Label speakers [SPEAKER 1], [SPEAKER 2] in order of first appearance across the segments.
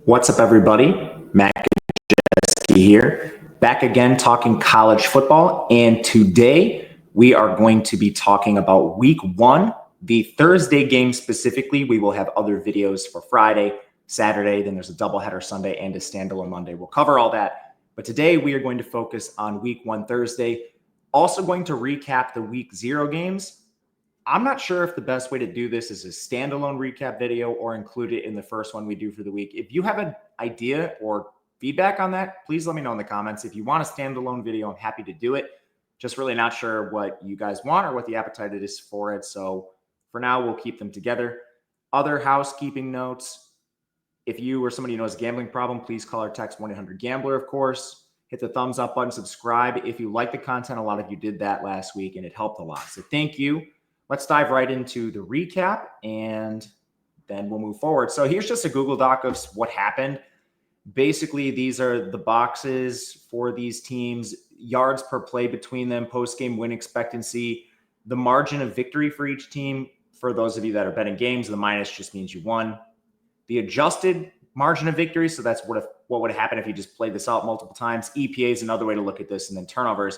[SPEAKER 1] What's up, everybody? Matt Gajewski here, back again talking college football. And today we are going to be talking about week one, the Thursday game specifically. We will have other videos for Friday, Saturday, then there's a doubleheader Sunday and a standalone Monday. We'll cover all that. But today we are going to focus on week one, Thursday. Also going to recap the week zero games. I'm not sure if the best way to do this is a standalone recap video or include it in the first one we do for the week. If you have an idea or feedback on that, please let me know in the comments. If you want a standalone video, I'm happy to do it. Just really not sure what you guys want or what the appetite is for it. So for now, we'll keep them together. Other housekeeping notes. If you or somebody who knows a gambling problem, please call or text 1-800-GAMBLER, of course. Hit the thumbs up button, subscribe. If you like the content, a lot of you did that last week and it helped a lot. So thank you. Let's dive right into the recap and then we'll move forward. So here's just a Google Doc of what happened. Basically, these are the boxes for these teams, yards per play between them, post-game win expectancy, the margin of victory for each team. For those of you that are betting games, the minus just means you won. The adjusted margin of victory, so that's what would happen if you just played this out multiple times. EPA is another way to look at this, and then turnovers.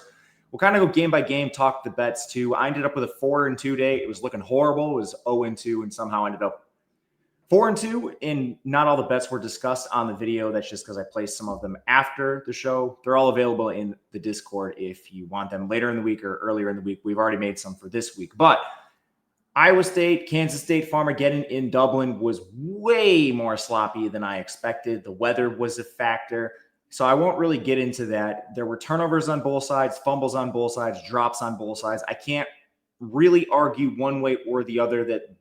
[SPEAKER 1] We'll kind of go game by game, talk the bets too. I ended up with a 4-2 day. It was looking horrible. It was 0-2 and somehow ended up 4-2. And not all the bets were discussed on the video. That's just because I placed some of them after the show. They're all available in the Discord if you want them later in the week or earlier in the week. We've already made some for this week. But Iowa State, Kansas State, Farmageddon in Dublin was way more sloppy than I expected. The weather was a factor. So I won't really get into that. There were turnovers on both sides, fumbles on both sides, drops on both sides. I can't really argue one way or the other that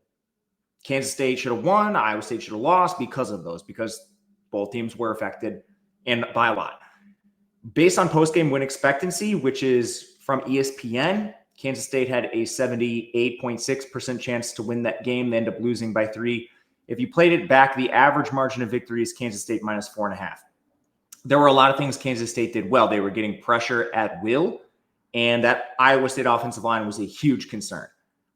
[SPEAKER 1] Kansas State should have won, Iowa State should have lost because of those, because both teams were affected and by a lot. Based on post-game win expectancy, which is from ESPN, Kansas State had a 78.6% chance to win that game. They ended up losing by 3. If you played it back, the average margin of victory is Kansas State minus 4.5. There were a lot of things Kansas State did well. They were getting pressure at will, and that Iowa State offensive line was a huge concern.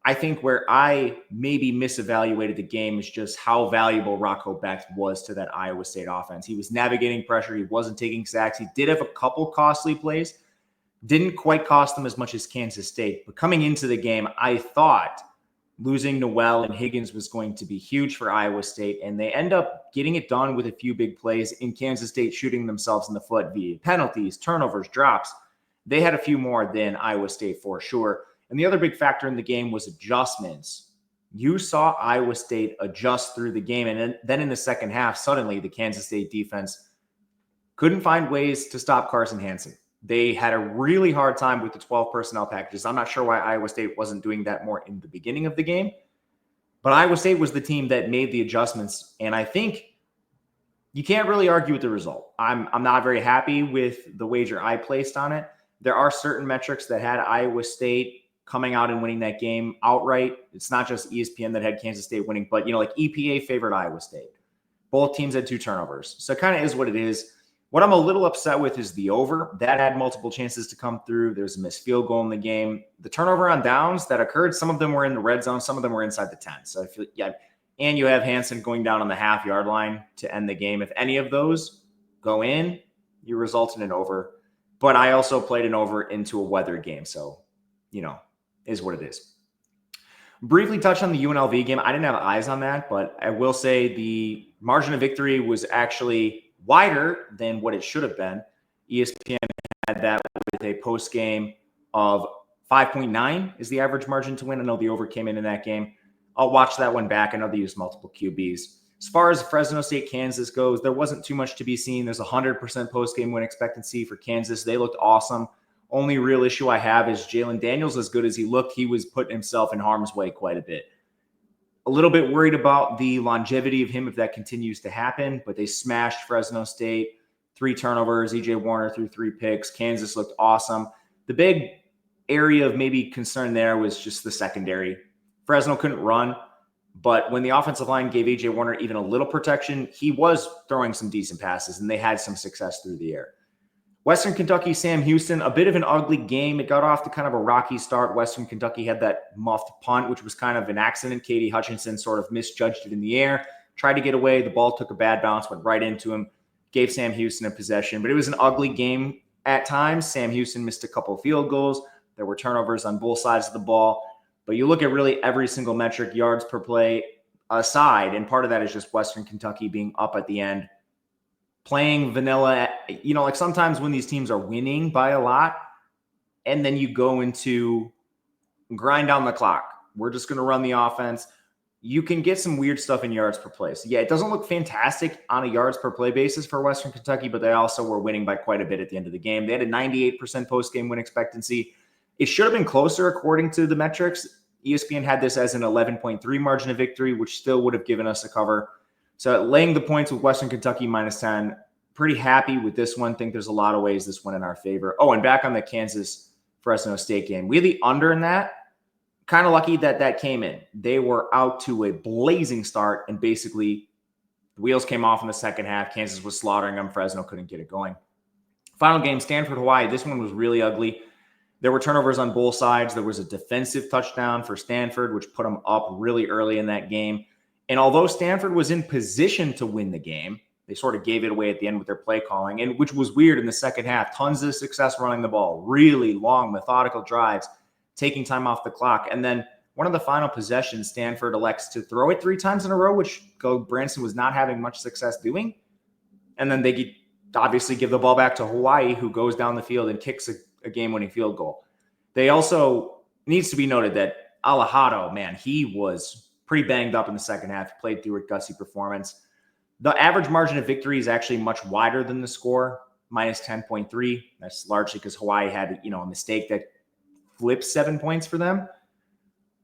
[SPEAKER 1] I think where I maybe misevaluated the game is just how valuable Rocco Becht was to that Iowa State offense. He was navigating pressure. He wasn't taking sacks. He did have a couple costly plays. Didn't quite cost them as much as Kansas State. But coming into the game, I thought losing Noel and Higgins was going to be huge for Iowa State, and they end up getting it done with a few big plays in Kansas State shooting themselves in the foot via penalties, turnovers, drops. They had a few more than Iowa State for sure. And the other big factor in the game was adjustments. You saw Iowa State adjust through the game, and then in the second half, suddenly the Kansas State defense couldn't find ways to stop Carson Hansen. They had a really hard time with the 12 personnel packages. I'm not sure why Iowa State wasn't doing that more in the beginning of the game, but Iowa State was the team that made the adjustments, and I think you can't really argue with the result. I'm not very happy with the wager I placed on it. There are certain metrics that had Iowa State coming out and winning that game outright. It's not just ESPN that had Kansas State winning, but like EPA favored Iowa State. Both teams had 2 turnovers, so it kind of is what it is. What I'm a little upset with is the over. That had multiple chances to come through. There's a missed field goal in the game. The turnover on downs that occurred, some of them were in the red zone. Some of them were inside the 10. So, and you have Hansen going down on the half-yard line to end the game. If any of those go in, you result in an over. But I also played an over into a weather game. So, is what it is. Briefly touch on the UNLV game. I didn't have eyes on that, but I will say the margin of victory was actually wider than what it should have been. ESPN had that with a post game of 5.9 is the average margin to win. I know the over came in that game. I'll watch that one back. I know they use multiple QBs. As far as Fresno State, Kansas goes, there wasn't too much to be seen. There's 100% post game win expectancy for Kansas. They looked awesome. Only real issue I have is Jalen Daniels, as good as he looked, he was putting himself in harm's way quite a bit. A little bit worried about the longevity of him if that continues to happen, but they smashed Fresno State. 3 turnovers. EJ Warner threw 3 picks. Kansas looked awesome. The big area of maybe concern there was just the secondary. Fresno couldn't run, but when the offensive line gave EJ Warner even a little protection, he was throwing some decent passes, and they had some success through the air. Western Kentucky, Sam Houston, a bit of an ugly game. It got off to kind of a rocky start. Western Kentucky had that muffed punt, which was kind of an accident. Katie Hutchinson sort of misjudged it in the air. tried to get away. The ball took a bad bounce, went right into him, gave Sam Houston a possession. But it was an ugly game at times. Sam Houston missed a couple of field goals. There were turnovers on both sides of the ball. But you look at really every single metric, yards per play aside, and part of that is just Western Kentucky being up at the end, playing vanilla. Like sometimes when these teams are winning by a lot, and then you go into grind down the clock. We're just going to run the offense. You can get some weird stuff in yards per play. So, yeah, it doesn't look fantastic on a yards per play basis for Western Kentucky, but they also were winning by quite a bit at the end of the game. They had a 98% post-game win expectancy. It should have been closer according to the metrics. ESPN had this as an 11.3 margin of victory, which still would have given us a cover. So laying the points with Western Kentucky -10, pretty happy with this one. Think there's a lot of ways this went in our favor. Oh, and back on the Kansas-Fresno State game. We had the under in that. Kind of lucky that came in. They were out to a blazing start, and basically the wheels came off in the second half. Kansas was slaughtering them. Fresno couldn't get it going. Final game, Stanford-Hawaii. This one was really ugly. There were turnovers on both sides. There was a defensive touchdown for Stanford, which put them up really early in that game. And although Stanford was in position to win the game, they sort of gave it away at the end with their play calling, and which was weird in the second half. Tons of success running the ball, really long, methodical drives, taking time off the clock. And then one of the final possessions, Stanford elects to throw it 3 times in a row, which Branson was not having much success doing. And then they obviously give the ball back to Hawaii, who goes down the field and kicks a game-winning field goal. They also, needs to be noted that Alejado, man, he was pretty banged up in the second half. He played through a gutsy performance. The average margin of victory is actually much wider than the score, -10.3. That's largely because Hawaii had, a mistake that flipped 7 points for them.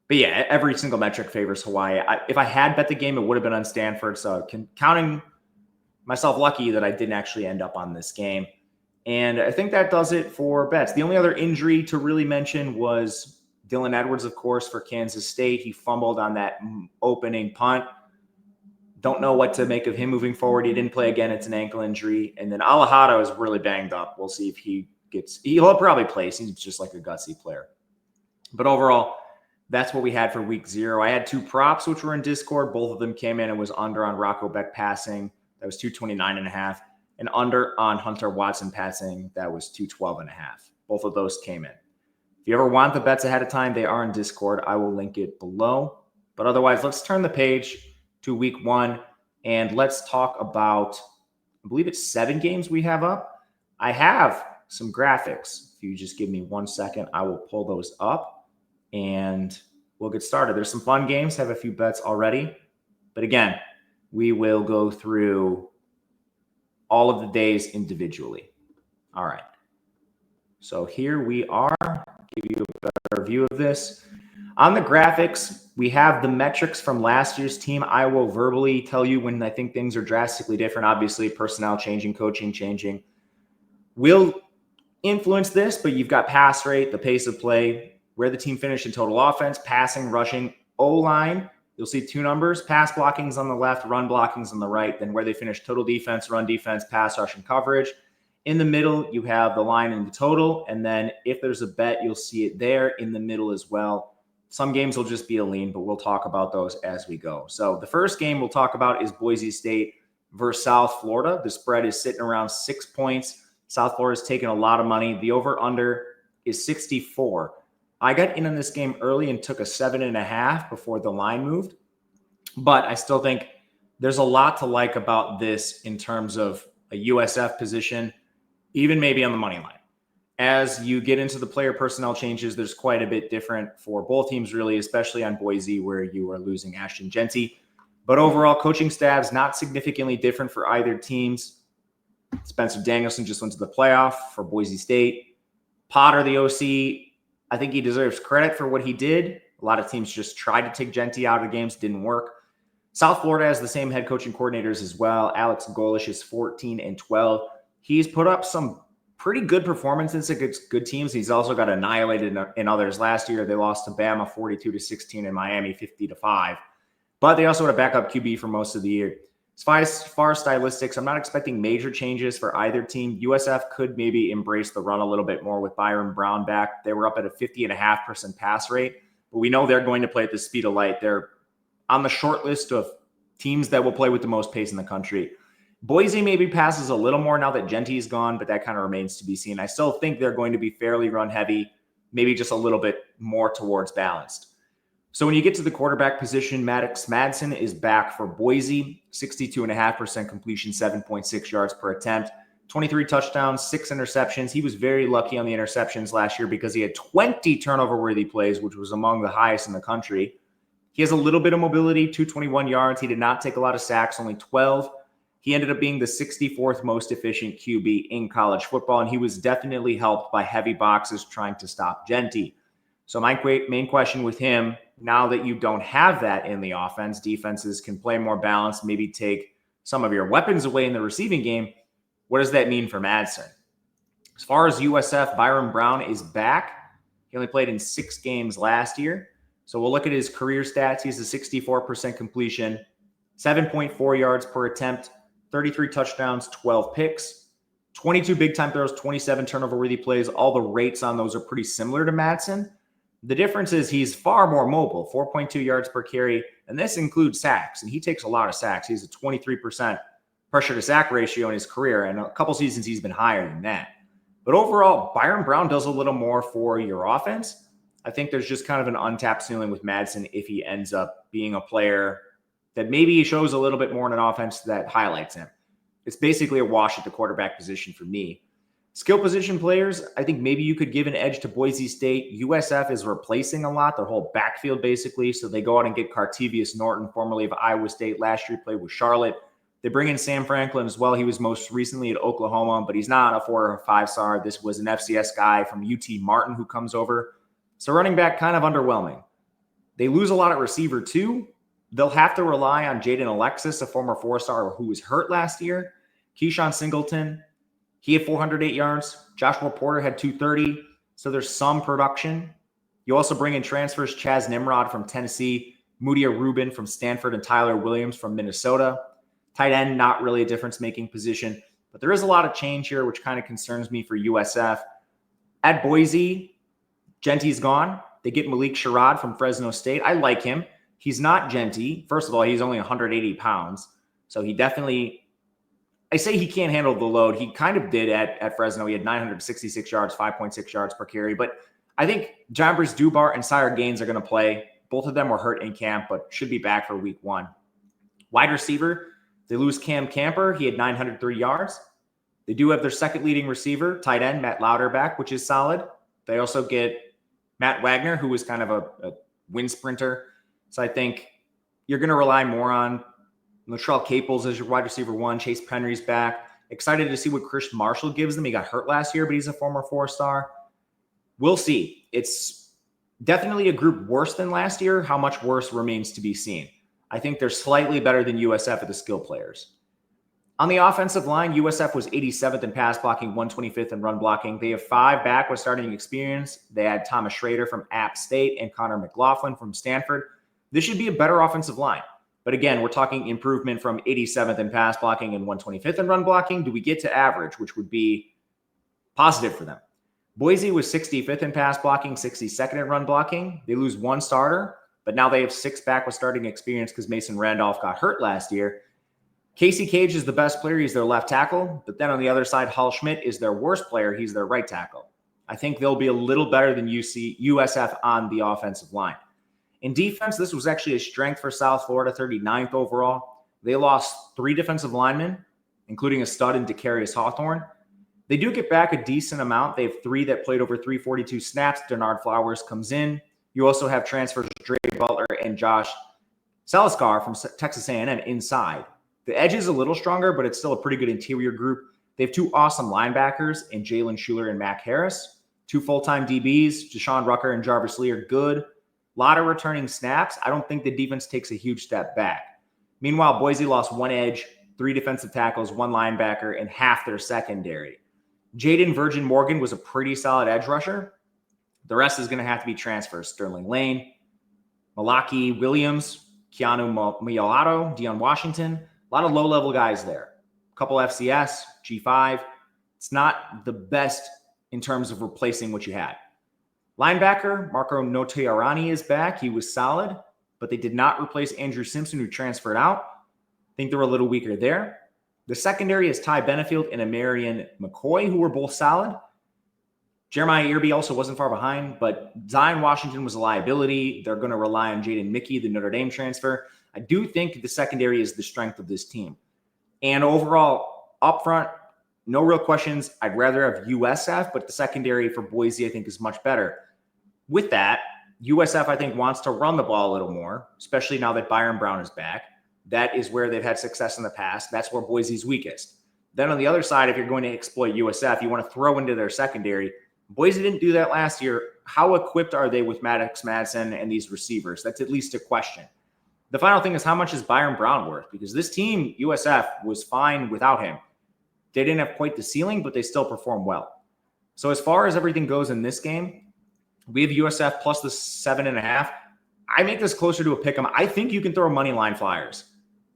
[SPEAKER 1] But yeah, every single metric favors Hawaii. If I had bet the game, it would have been on Stanford. So counting myself lucky that I didn't actually end up on this game. And I think that does it for bets. The only other injury to really mention was Dylan Edwards, of course, for Kansas State. He fumbled on that opening punt. Don't know what to make of him moving forward. He didn't play again. It's an ankle injury. And then Alejado is really banged up. We'll see if he'll probably play. He's just like a gutsy player. But overall, that's what we had for week 0. I had 2 props, which were in Discord. Both of them came in. It was under on Rocco Beck passing. That was 229.5. And under on Hunter Watson passing. That was 212.5. Both of those came in. If you ever want the bets ahead of time, they are in Discord. I will link it below. But otherwise, let's turn the page to week 1, and let's talk about, I believe it's 7 games we have up. I have some graphics. If you just give me 1 second, I will pull those up, and we'll get started. There's some fun games, have a few bets already. But again, we will go through all of the days individually. All right. So here we are. Give you a better view of this. On the graphics, we have the metrics from last year's team. I will verbally tell you when I think things are drastically different. Obviously, personnel changing, coaching changing will influence this, but you've got pass rate, the pace of play, where the team finished in total offense, passing, rushing, O-line. You'll see 2 numbers, pass blockings on the left, run blockings on the right, then where they finished total defense, run defense, pass rush, and coverage. In the middle, you have the line and the total, and then if there's a bet, you'll see it there in the middle as well. Some games will just be a lean, but we'll talk about those as we go. So the first game we'll talk about is Boise State versus South Florida. The spread is sitting around 6 points. South Florida's taking a lot of money. The over-under is 64. I got in on this game early and took a 7.5 before the line moved. But I still think there's a lot to like about this in terms of a USF position, even maybe on the money line. As you get into the player personnel changes, there's quite a bit different for both teams, really, especially on Boise, where you are losing Ashton Jeanty. But overall, coaching staffs not significantly different for either teams. Spencer Danielson just went to the playoff for Boise State. Potter, the OC, I think he deserves credit for what he did. A lot of teams just tried to take Jeanty out of games, didn't work. South Florida has the same head coaching coordinators as well. Alex Golish is 14-12. He's put up some pretty good performances against good teams. He's also got annihilated in others. Last year, they lost to Bama 42-16 and Miami 50-5. But they also had a backup QB for most of the year. As far as stylistics, I'm not expecting major changes for either team. USF could maybe embrace the run a little bit more with Byron Brown back. They were up at a 50.5% pass rate, but we know they're going to play at the speed of light. They're on the short list of teams that will play with the most pace in the country. Boise maybe passes a little more now that Genty's gone, but that kind of remains to be seen. I still think they're going to be fairly run heavy, maybe just a little bit more towards balanced. So when you get to the quarterback position, Maddox Madsen is back for Boise, 62.5% completion, 7.6 yards per attempt, 23 touchdowns, 6 interceptions. He was very lucky on the interceptions last year because he had 20 turnover-worthy plays, which was among the highest in the country. He has a little bit of mobility, 221 yards. He did not take a lot of sacks, only 12. He ended up being the 64th most efficient QB in college football, and he was definitely helped by heavy boxes trying to stop Genty. So my main question with him, now that you don't have that in the offense, defenses can play more balanced, maybe take some of your weapons away in the receiving game. What does that mean for Madsen? As far as USF, Byron Brown is back. He only played in 6 games last year. So we'll look at his career stats. He's a 64% completion, 7.4 yards per attempt, 33 touchdowns, 12 picks, 22 big-time throws, 27 turnover-worthy plays. All the rates on those are pretty similar to Madsen. The difference is he's far more mobile, 4.2 yards per carry, and this includes sacks, and he takes a lot of sacks. He's a 23% pressure to sack ratio in his career, and a couple seasons he's been higher than that. But overall, Byron Brown does a little more for your offense. I think there's just kind of an untapped ceiling with Madsen if he ends up being a player that maybe shows a little bit more in an offense that highlights him. It's basically a wash at the quarterback position for me. Skill position players, I think maybe you could give an edge to Boise State. USF is replacing a lot, their whole backfield basically. So they go out and get Cartevious Norton, formerly of Iowa State. Last year played with Charlotte. They bring in Sam Franklin as well. He was most recently at Oklahoma, but he's not a 4 or 5-star. This was an FCS guy from UT Martin who comes over. So running back kind of underwhelming. They lose a lot at receiver too. They'll have to rely on Jaden Alexis, a former 4-star who was hurt last year. Keyshawn Singleton, he had 408 yards. Joshua Porter had 230. So there's some production. You also bring in transfers Chaz Nimrod from Tennessee, Mudia Rubin from Stanford, and Tyler Williams from Minnesota. Tight end, not really a difference-making position. But there is a lot of change here, which kind of concerns me for USF. At Boise, Genty's gone. They get Malik Sherrod from Fresno State. I like him. He's not Genty. First of all, he's only 180 pounds. So he definitely, I say he can't handle the load. He kind of did at Fresno. He had 966 yards, 5.6 yards per carry. But I think Jambres Dubar and Sire Gaines are going to play. Both of them were hurt in camp, but should be back for week 1. Wide receiver, they lose Cam Camper. He had 903 yards. They do have their second leading receiver, tight end, Matt Lauder back, which is solid. They also get Matt Wagner, who was kind of a wind sprinter. So I think you're going to rely more on Latrell Caples as your wide receiver 1. Chase Penry's back. Excited to see what Chris Marshall gives them. He got hurt last year, but he's a former 4-star. We'll see. It's definitely a group worse than last year. How much worse remains to be seen. I think they're slightly better than USF at the skill players. On the offensive line, USF was 87th in pass blocking, 125th in run blocking. They have 5 back with starting experience. They had Thomas Schrader from App State and Connor McLaughlin from Stanford. This should be a better offensive line. But again, we're talking improvement from 87th in pass blocking and 125th in run blocking. Do we get to average, which would be positive for them? Boise was 65th in pass blocking, 62nd in run blocking. They lose 1 starter, but now they have 6 back with starting experience because Mason Randolph got hurt last year. Casey Cage is the best player. He's their left tackle. But then on the other side, Hall Schmidt is their worst player. He's their right tackle. I think they'll be a little better than USF on the offensive line. In defense, this was actually a strength for South Florida, 39th overall. They lost 3 defensive linemen, including a stud in Decarius Hawthorne. They do get back a decent amount. They have 3 that played over 342 snaps. Denard Flowers comes in. You also have transfers Dre Butler and Josh Saliskar from Texas A&M inside. The edge is a little stronger, but it's still a pretty good interior group. They have 2 awesome linebackers in Jalen Schuler and Mac Harris. 2 full-time DBs, Deshaun Rucker and Jarvis Lee are good. A lot of returning snaps. I don't think the defense takes a huge step back. Meanwhile, Boise lost 1 edge, 3 defensive tackles, 1 linebacker, and half their secondary. Jaden Virgin Morgan was a pretty solid edge rusher. The rest is going to have to be transfers. Sterling Lane, Malaki Williams, Keanu Mialato, Deion Washington. A lot of low-level guys there. A couple FCS, G5. It's not the best in terms of replacing what you had. Linebacker, Marco Notiarani is back. He was solid, but they did not replace Andrew Simpson, who transferred out. think they're a little weaker there. The secondary is Ty Benefield and Amarian McCoy, who were both solid. Jeremiah Irby also wasn't far behind, but Zion Washington was a liability. They're going to rely on Jaden Mickey, the Notre Dame transfer. I do think the secondary is the strength of this team. And overall, up front, no real questions. I'd rather have USF, but the secondary for Boise, I think, is much better. With that, USF, I think, wants to run the ball a little more, especially now that Byron Brown is back. That is where they've had success in the past. That's where Boise's weakest. Then on the other side, if you're going to exploit USF, you want to throw into their secondary. Boise didn't do that last year. How equipped are they with Maddox Madsen and these receivers? That's at least a question. The final thing is, how much is Byron Brown worth? Because this team, USF, was fine without him. They didn't have quite the ceiling, but they still performed well. So as far as everything goes in this game, we have USF plus the 7.5. I make this closer to a pick 'em. I think you can throw money line flyers.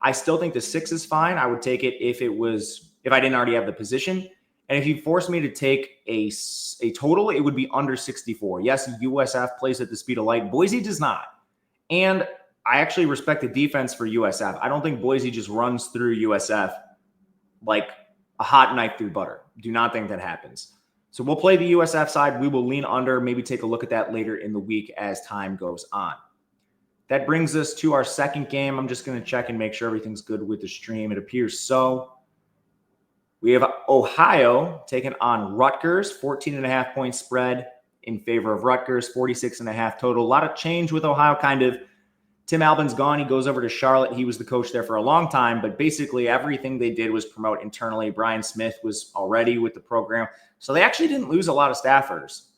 [SPEAKER 1] I still think the 6 is fine. I would take it if I didn't already have the position. And if you force me to take a total, it would be under 64. Yes, USF plays at the speed of light. Boise does not. And I actually respect the defense for USF. I don't think Boise just runs through USF like a hot knife through butter. Do not think that happens. So we'll play the USF side. We will lean under, maybe take a look at that later in the week as time goes on. That brings us to our second game. I'm just going to check and make sure everything's good with the stream. It appears so. We have Ohio taking on Rutgers, 14.5 point spread in favor of Rutgers, 46.5 total. A lot of change with Ohio, kind of. Tim Albin's gone. He goes over to Charlotte. He was the coach there for a long time, but basically everything they did was promote internally. Brian Smith was already with the program. So they actually didn't lose a lot of staffers.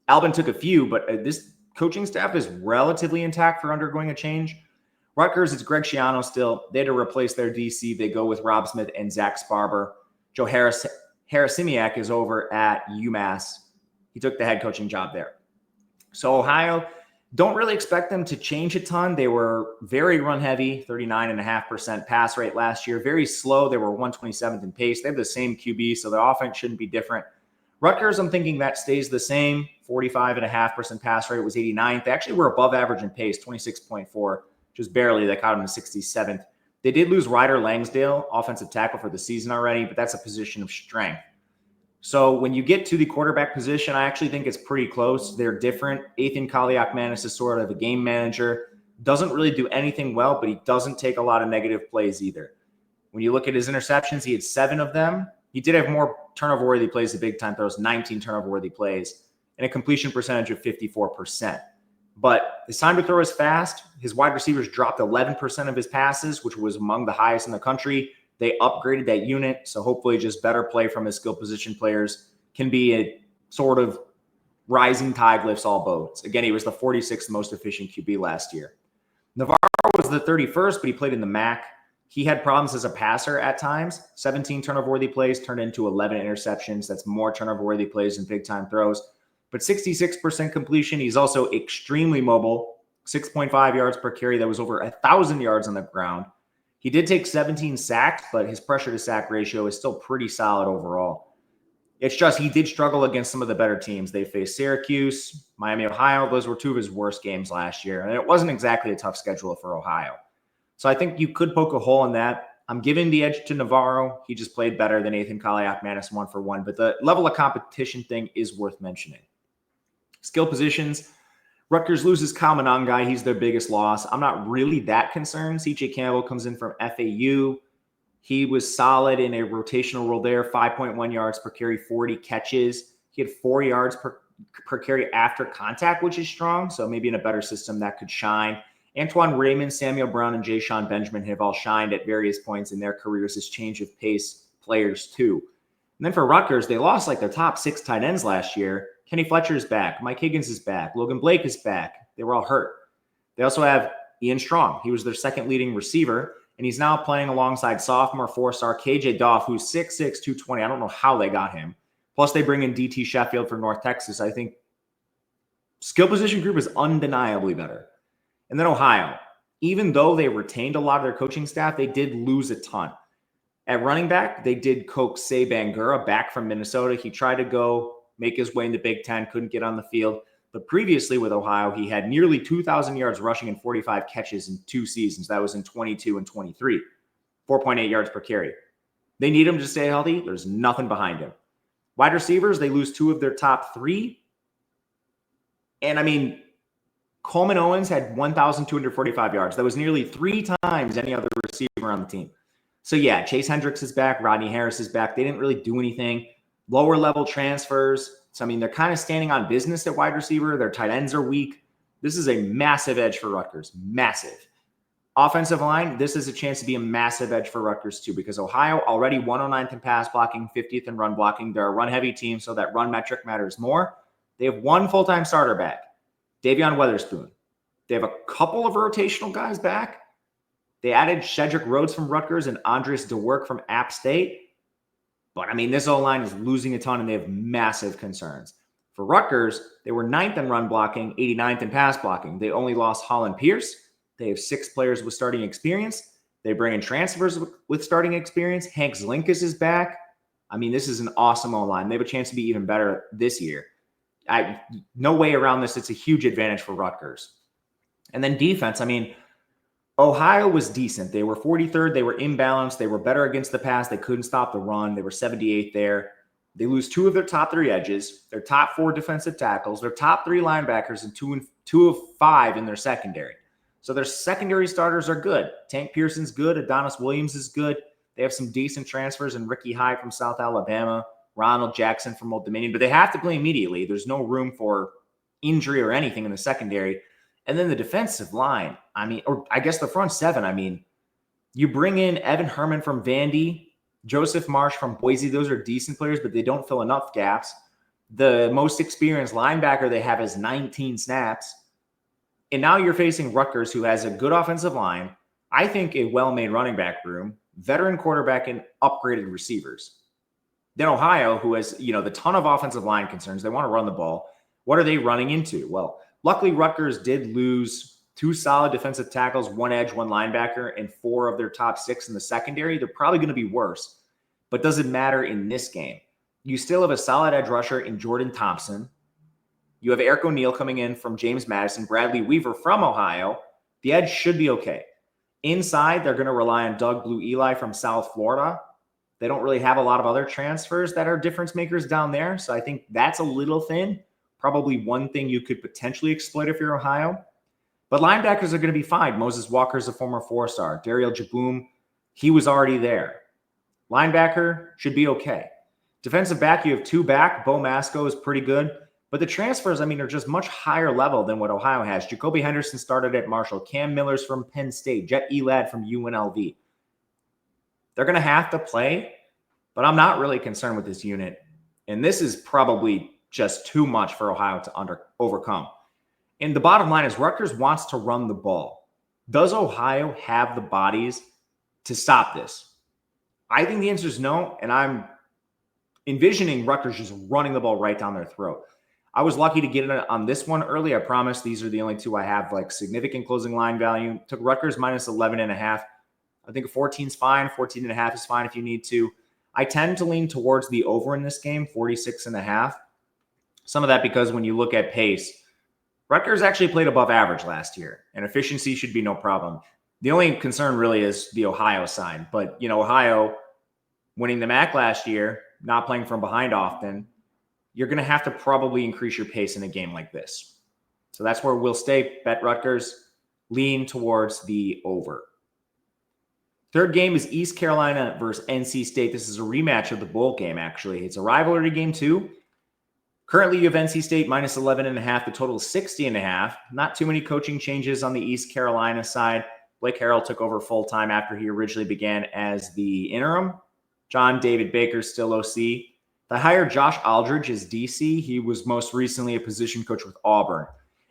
[SPEAKER 1] Albin took a few, but this coaching staff is relatively intact for undergoing a change. Rutgers, it's Greg Schiano still. They had to replace their DC. They go with Rob Smith and Zach Sparber. Joe Harasimiak is over at UMass. He took the head coaching job there. So Ohio, don't really expect them to change a ton. They were very run heavy, 39.5% pass rate last year. Very slow. They were 127th in pace. They have the same QB, so their offense shouldn't be different. Rutgers, I'm thinking that stays the same. 45.5% pass rate, was 89th. They actually were above average in pace, 26.4, just barely. They caught them to 67th. They did lose Ryder Langsdale, offensive tackle, for the season already, but that's a position of strength. So when you get to the quarterback position, I actually think it's pretty close. They're different. Ethan Kaliakmanis is sort of a game manager. Doesn't really do anything well, but he doesn't take a lot of negative plays either. When you look at his interceptions, he had 7 of them. He did have more turnover-worthy plays, the big-time throws, 19 turnover-worthy plays, and a completion percentage of 54%. But his time to throw is fast. His wide receivers dropped 11% of his passes, which was among the highest in the country. They upgraded that unit, so hopefully just better play from his skill position players can be a sort of rising tide lifts all boats. Again, he was the 46th most efficient QB last year. Navarro was the 31st, but he played in the MAC. He had problems as a passer at times. 17 turnover-worthy plays turned into 11 interceptions. That's more turnover-worthy plays than big-time throws. But 66% completion. He's also extremely mobile, 6.5 yards per carry. That was over 1,000 yards on the ground. He did take 17 sacks, but his pressure to sack ratio is still pretty solid overall. It's just he did struggle against some of the better teams. They faced Syracuse, Miami, Ohio. Those were 2 of his worst games last year. And it wasn't exactly a tough schedule for Ohio. So I think you could poke a hole in that. I'm giving the edge to Navarro. He just played better than Nathan Kaliakmanis 1-for-1. But the level of competition thing is worth mentioning. Skill positions. Rutgers loses Kyle Monangai. He's their biggest loss. I'm not really that concerned. CJ Campbell comes in from FAU. He was solid in a rotational role there, 5.1 yards per carry, 40 catches. He had 4 yards per carry after contact, which is strong. So maybe in a better system that could shine. Antoine Raymond, Samuel Brown, and Jay Sean Benjamin have all shined at various points in their careers as change of pace players too. And then for Rutgers, they lost like their top 6 tight ends last year. Kenny Fletcher's back. Mike Higgins is back. Logan Blake is back. They were all hurt. They also have Ian Strong. He was their second leading receiver, and he's now playing alongside sophomore 4-star KJ Doff, who's 6'6", 220. I don't know how they got him. Plus, they bring in DT Sheffield from North Texas. I think skill position group is undeniably better. And then Ohio. Even though they retained a lot of their coaching staff, they did lose a ton. At running back, they did coax Say Bangura back from Minnesota. He tried to go make his way in the Big Ten, couldn't get on the field. But previously with Ohio, he had nearly 2,000 yards rushing and 45 catches in 2 seasons. That was in 22 and 23. 4.8 yards per carry. They need him to stay healthy. There's nothing behind him. Wide receivers, they lose 2 of their top 3. And I mean, Coleman Owens had 1,245 yards. That was nearly 3 times any other receiver on the team. So yeah, Chase Hendricks is back. Rodney Harris is back. They didn't really do anything. Lower level transfers. So I mean, they're kind of standing on business at wide receiver. Their tight ends are weak. This is a massive edge for Rutgers. Massive. Offensive line, this is a chance to be a massive edge for Rutgers too, because Ohio already 109th in pass blocking, 50th in run blocking. They're a run-heavy team, so that run metric matters more. They have 1 full-time starter back, Davion Weatherspoon. They have a couple of rotational guys back. They added Shedrick Rhodes from Rutgers and Andres DeWerk from App State. But, I mean, this O-line is losing a ton, and they have massive concerns. For Rutgers, they were 9th in run blocking, 89th in pass blocking. They only lost Holland Pierce. They have 6 players with starting experience. They bring in transfers with starting experience. Hank Zlinkus is back. I mean, this is an awesome O-line. They have a chance to be even better this year. No way around this. It's a huge advantage for Rutgers. And then defense, I mean, Ohio was decent. They were 43rd. They were imbalanced. They were better against the pass. They couldn't stop the run. They were 78th there. They lose 2 of their top 3 edges, their top 4 defensive tackles, their top 3 linebackers, and 2 of 5 in their secondary. So their secondary starters are good. Tank Pearson's good. Adonis Williams is good. They have some decent transfers in Ricky Hyde from South Alabama, Ronald Jackson from Old Dominion, but they have to play immediately. There's no room for injury or anything in the secondary. And then the defensive line, I mean, or I guess the front 7, I mean, you bring in Evan Herman from Vandy, Joseph Marsh from Boise. Those are decent players, but they don't fill enough gaps. The most experienced linebacker they have is 19 snaps. And now you're facing Rutgers, who has a good offensive line, I think a well-made running back room, veteran quarterback, and upgraded receivers. Then Ohio, who has, the ton of offensive line concerns. They want to run the ball. What are they running into? Well, luckily Rutgers did lose 2 solid defensive tackles, 1 edge, 1 linebacker, and 4 of their top 6 in the secondary. They're probably going to be worse, but doesn't matter in this game. You still have a solid edge rusher in Jordan Thompson. You have Eric O'Neill coming in from James Madison, Bradley Weaver from Ohio. The edge should be okay. Inside, they're going to rely on Doug Blue Eli from South Florida. They don't really have a lot of other transfers that are difference makers down there, so I think that's a little thin. Probably one thing you could potentially exploit if you're Ohio. But linebackers are going to be fine. Moses Walker's a former 4-star. Dariel Jaboom, he was already there. Linebacker should be okay. Defensive back, you have 2 back. Bo Masco is pretty good. But the transfers, I mean, are just much higher level than what Ohio has. Jacoby Henderson started at Marshall. Cam Miller's from Penn State. Jet Elad from UNLV. They're going to have to play, but I'm not really concerned with this unit. And this is probably just too much for Ohio to overcome. And the bottom line is Rutgers wants to run the ball. Does Ohio have the bodies to stop this? I think the answer is no, and I'm envisioning Rutgers just running the ball right down their throat. I was lucky to get it on this one early. I promise these are the only 2 I have like significant closing line value. Took Rutgers minus 11.5. I think 14 is fine. 14.5 is fine if you need to. I tend to lean towards the over in this game, 46.5. Some of that because when you look at pace, Rutgers actually played above average last year, and efficiency should be no problem. The only concern really is the Ohio side. But, Ohio winning the MAC last year, not playing from behind often, you're going to have to probably increase your pace in a game like this. So that's where we'll stay. Bet Rutgers, lean towards the over. Third game is East Carolina versus NC State. This is a rematch of the bowl game, actually. It's a rivalry game, too. Currently, you have NC State minus 11.5. The total is 60.5. Not too many coaching changes on the East Carolina side. Blake Harrell took over full-time after he originally began as the interim. John David Baker still OC. They hired Josh Aldridge as DC. He was most recently a position coach with Auburn.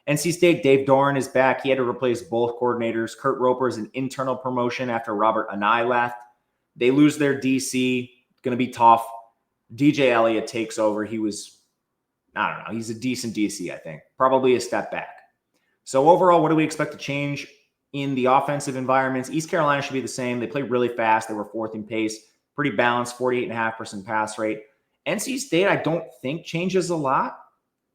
[SPEAKER 1] NC State, Dave Doran is back. He had to replace both coordinators. Kurt Roper is an internal promotion after Robert Anai left. They lose their DC. It's going to be tough. DJ Elliott takes over. He's a decent DC, I think. Probably a step back. So overall, what do we expect to change in the offensive environments? East Carolina should be the same. They play really fast. They were 4th in pace. Pretty balanced, 48.5% pass rate. NC State, I don't think changes a lot.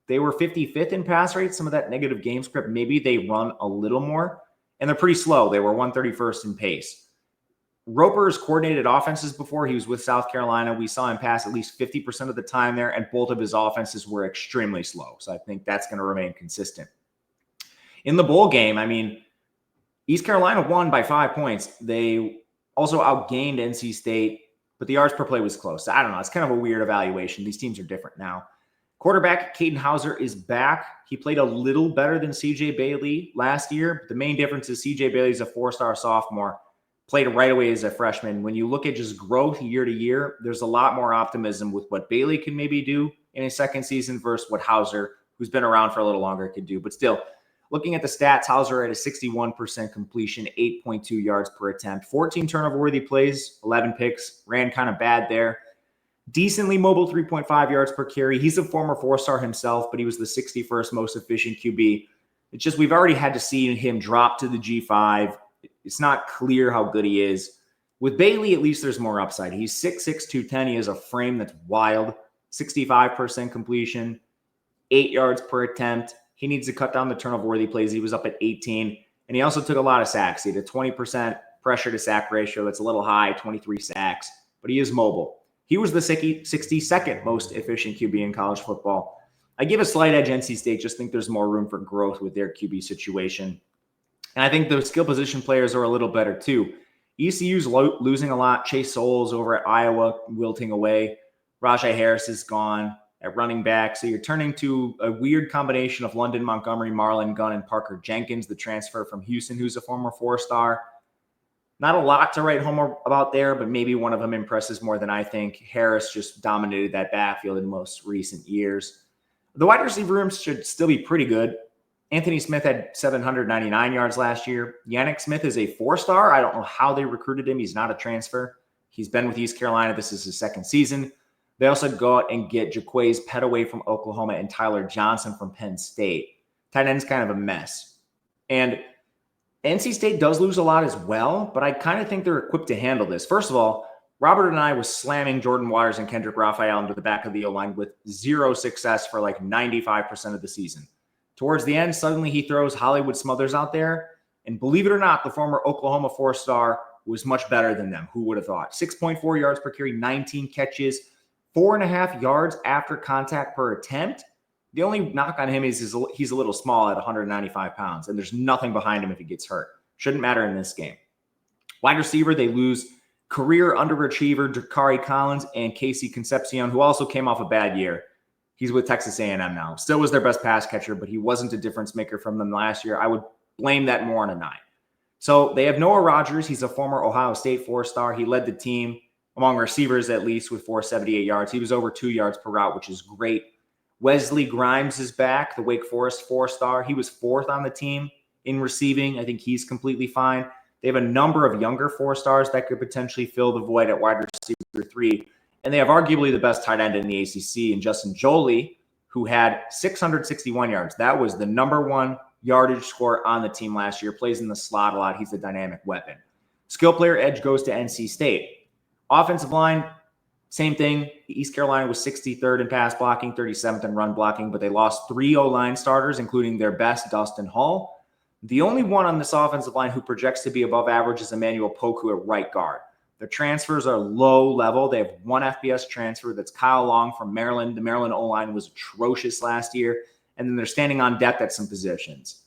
[SPEAKER 1] They were 55th in pass rate. Some of that negative game script, maybe they run a little more. And they're pretty slow. They were 131st in pace. Roper's coordinated offenses before. He was with South Carolina. We saw him pass at least 50% of the time there, and both of his offenses were extremely slow. So I think that's going to remain consistent. In the bowl game, I mean, East Carolina won by 5 points. They also outgained NC State, but the yards per play was close. So I don't know. It's kind of a weird evaluation. These teams are different now. Quarterback Caden Hauser is back. He played a little better than C.J. Bailey last year. But the main difference is C.J. Bailey is a 4-star sophomore, played right away as a freshman. When you look at just growth year to year, there's a lot more optimism with what Bailey can maybe do in his second season versus what Hauser, who's been around for a little longer, could do. But still, looking at the stats, Hauser had a 61% completion, 8.2 yards per attempt, 14 turnover-worthy plays, 11 picks, ran kind of bad there. Decently mobile, 3.5 yards per carry. He's a former 4-star himself, but he was the 61st most efficient QB. It's just we've already had to see him drop to the G5. It's not clear how good he is. With Bailey, at least there's more upside. He's 6'6", 210. He has a frame that's wild, 65% completion, 8 yards per attempt. He needs to cut down the turnover-worthy plays. He was up at 18, and he also took a lot of sacks. He had a 20% pressure to sack ratio. That's a little high, 23 sacks, but he is mobile. He was the 62nd most efficient QB in college football. I give a slight edge NC State, just think there's more room for growth with their QB situation. And I think the skill position players are a little better too. ECU's losing a lot. Chase Souls over at Iowa wilting away. Rajai Harris is gone at running back. So you're turning to a weird combination of London Montgomery, Marlon Gunn, and Parker Jenkins, the transfer from Houston, who's a former 4-star. Not a lot to write home about there, but maybe one of them impresses more than I think. Harris just dominated that backfield in most recent years. The wide receiver room should still be pretty good. Anthony Smith had 799 yards last year. Yannick Smith is a 4-star. I don't know how they recruited him. He's not a transfer. He's been with East Carolina. This is his second season. They also go out and get Jaquays Petaway from Oklahoma and Tyler Johnson from Penn State. Tight end's kind of a mess. And NC State does lose a lot as well, but I kind of think they're equipped to handle this. First of all, Robert and I was slamming Jordan Waters and Kendrick Raphael into the back of the O-line with zero success for like 95% of the season. Towards the end, suddenly he throws Hollywood Smothers out there, and believe it or not, the former Oklahoma 4-star was much better than them. Who would have thought? 6.4 yards per carry, 19 catches, 4.5 yards after contact per attempt. The only knock on him is he's a little small at 195 pounds, and there's nothing behind him if he gets hurt. Shouldn't matter in this game. Wide receiver, they lose career underachiever Jakari Collins and Casey Concepcion, who also came off a bad year. He's with Texas A&M now. Still was their best pass catcher, but he wasn't a difference maker from them last year. I would blame that more on a 9. So they have Noah Rogers. He's a former Ohio State 4-star. He led the team among receivers at least with 478 yards. He was over 2 yards per route, which is great. Wesley Grimes is back, the Wake Forest 4-star. He was 4th on the team in receiving. I think he's completely fine. They have a number of younger 4-stars that could potentially fill the void at wide receiver 3. And they have arguably the best tight end in the ACC in Justin Joly, who had 661 yards. That was the number 1 yardage scorer on the team last year. Plays in the slot a lot. He's a dynamic weapon. Skill player edge goes to NC State. Offensive line, same thing. East Carolina was 63rd in pass blocking, 37th in run blocking, but they lost 3 O-line starters, including their best, Dustin Hall. The only one on this offensive line who projects to be above average is Emmanuel Poku at right guard. Their transfers are low level. They have 1 FBS transfer. That's Kyle Long from Maryland. The Maryland O-line was atrocious last year. And then they're standing on depth at some positions.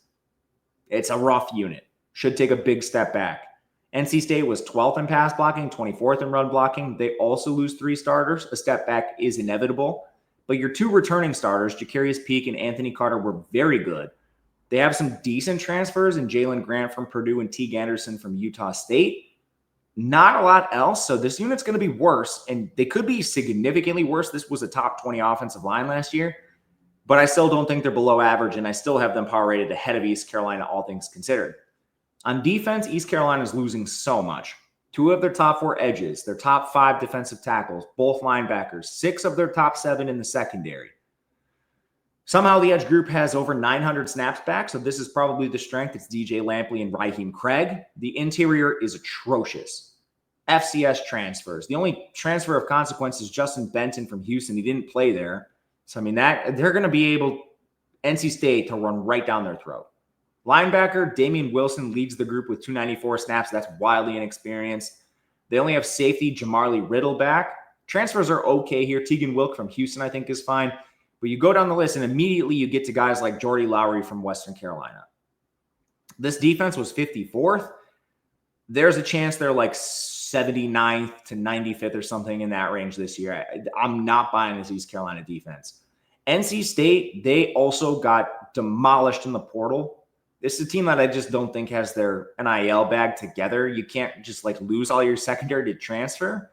[SPEAKER 1] It's a rough unit. Should take a big step back. NC State was 12th in pass blocking, 24th in run blocking. They also lose 3 starters. A step back is inevitable. But your 2 returning starters, Jacarius Peak and Anthony Carter, were very good. They have some decent transfers in Jalen Grant from Purdue and Teague Anderson from Utah State. Not a lot else. So this unit's going to be worse, and they could be significantly worse. This was a top 20 offensive line last year, but I still don't think they're below average, and I still have them power rated ahead of East Carolina, all things considered. On defense, East Carolina is losing so much. 2 of their top 4 edges, their top 5 defensive tackles, both linebackers, 6 of their top 7 in the secondary. Somehow the edge group has over 900 snaps back, so this is probably the strength. It's DJ Lampley and Raheem Craig. The interior is atrocious. FCS transfers. The only transfer of consequence is Justin Benton from Houston. He didn't play there. So, I mean, that they're going to be able, NC State, to run right down their throat. Linebacker Damian Wilson leads the group with 294 snaps. That's wildly inexperienced. They only have safety Jamarly Riddle back. Transfers are okay here. Tegan Wilk from Houston, I think, is fine. But you go down the list, and immediately you get to guys like Jordy Lowry from Western Carolina. This defense was 54th. There's a chance they're like 79th to 95th or something in that range this year. I'm not buying this East Carolina defense. NC State, they also got demolished in the portal. This is a team that I just don't think has their NIL bag together. You can't just like lose all your secondary to transfer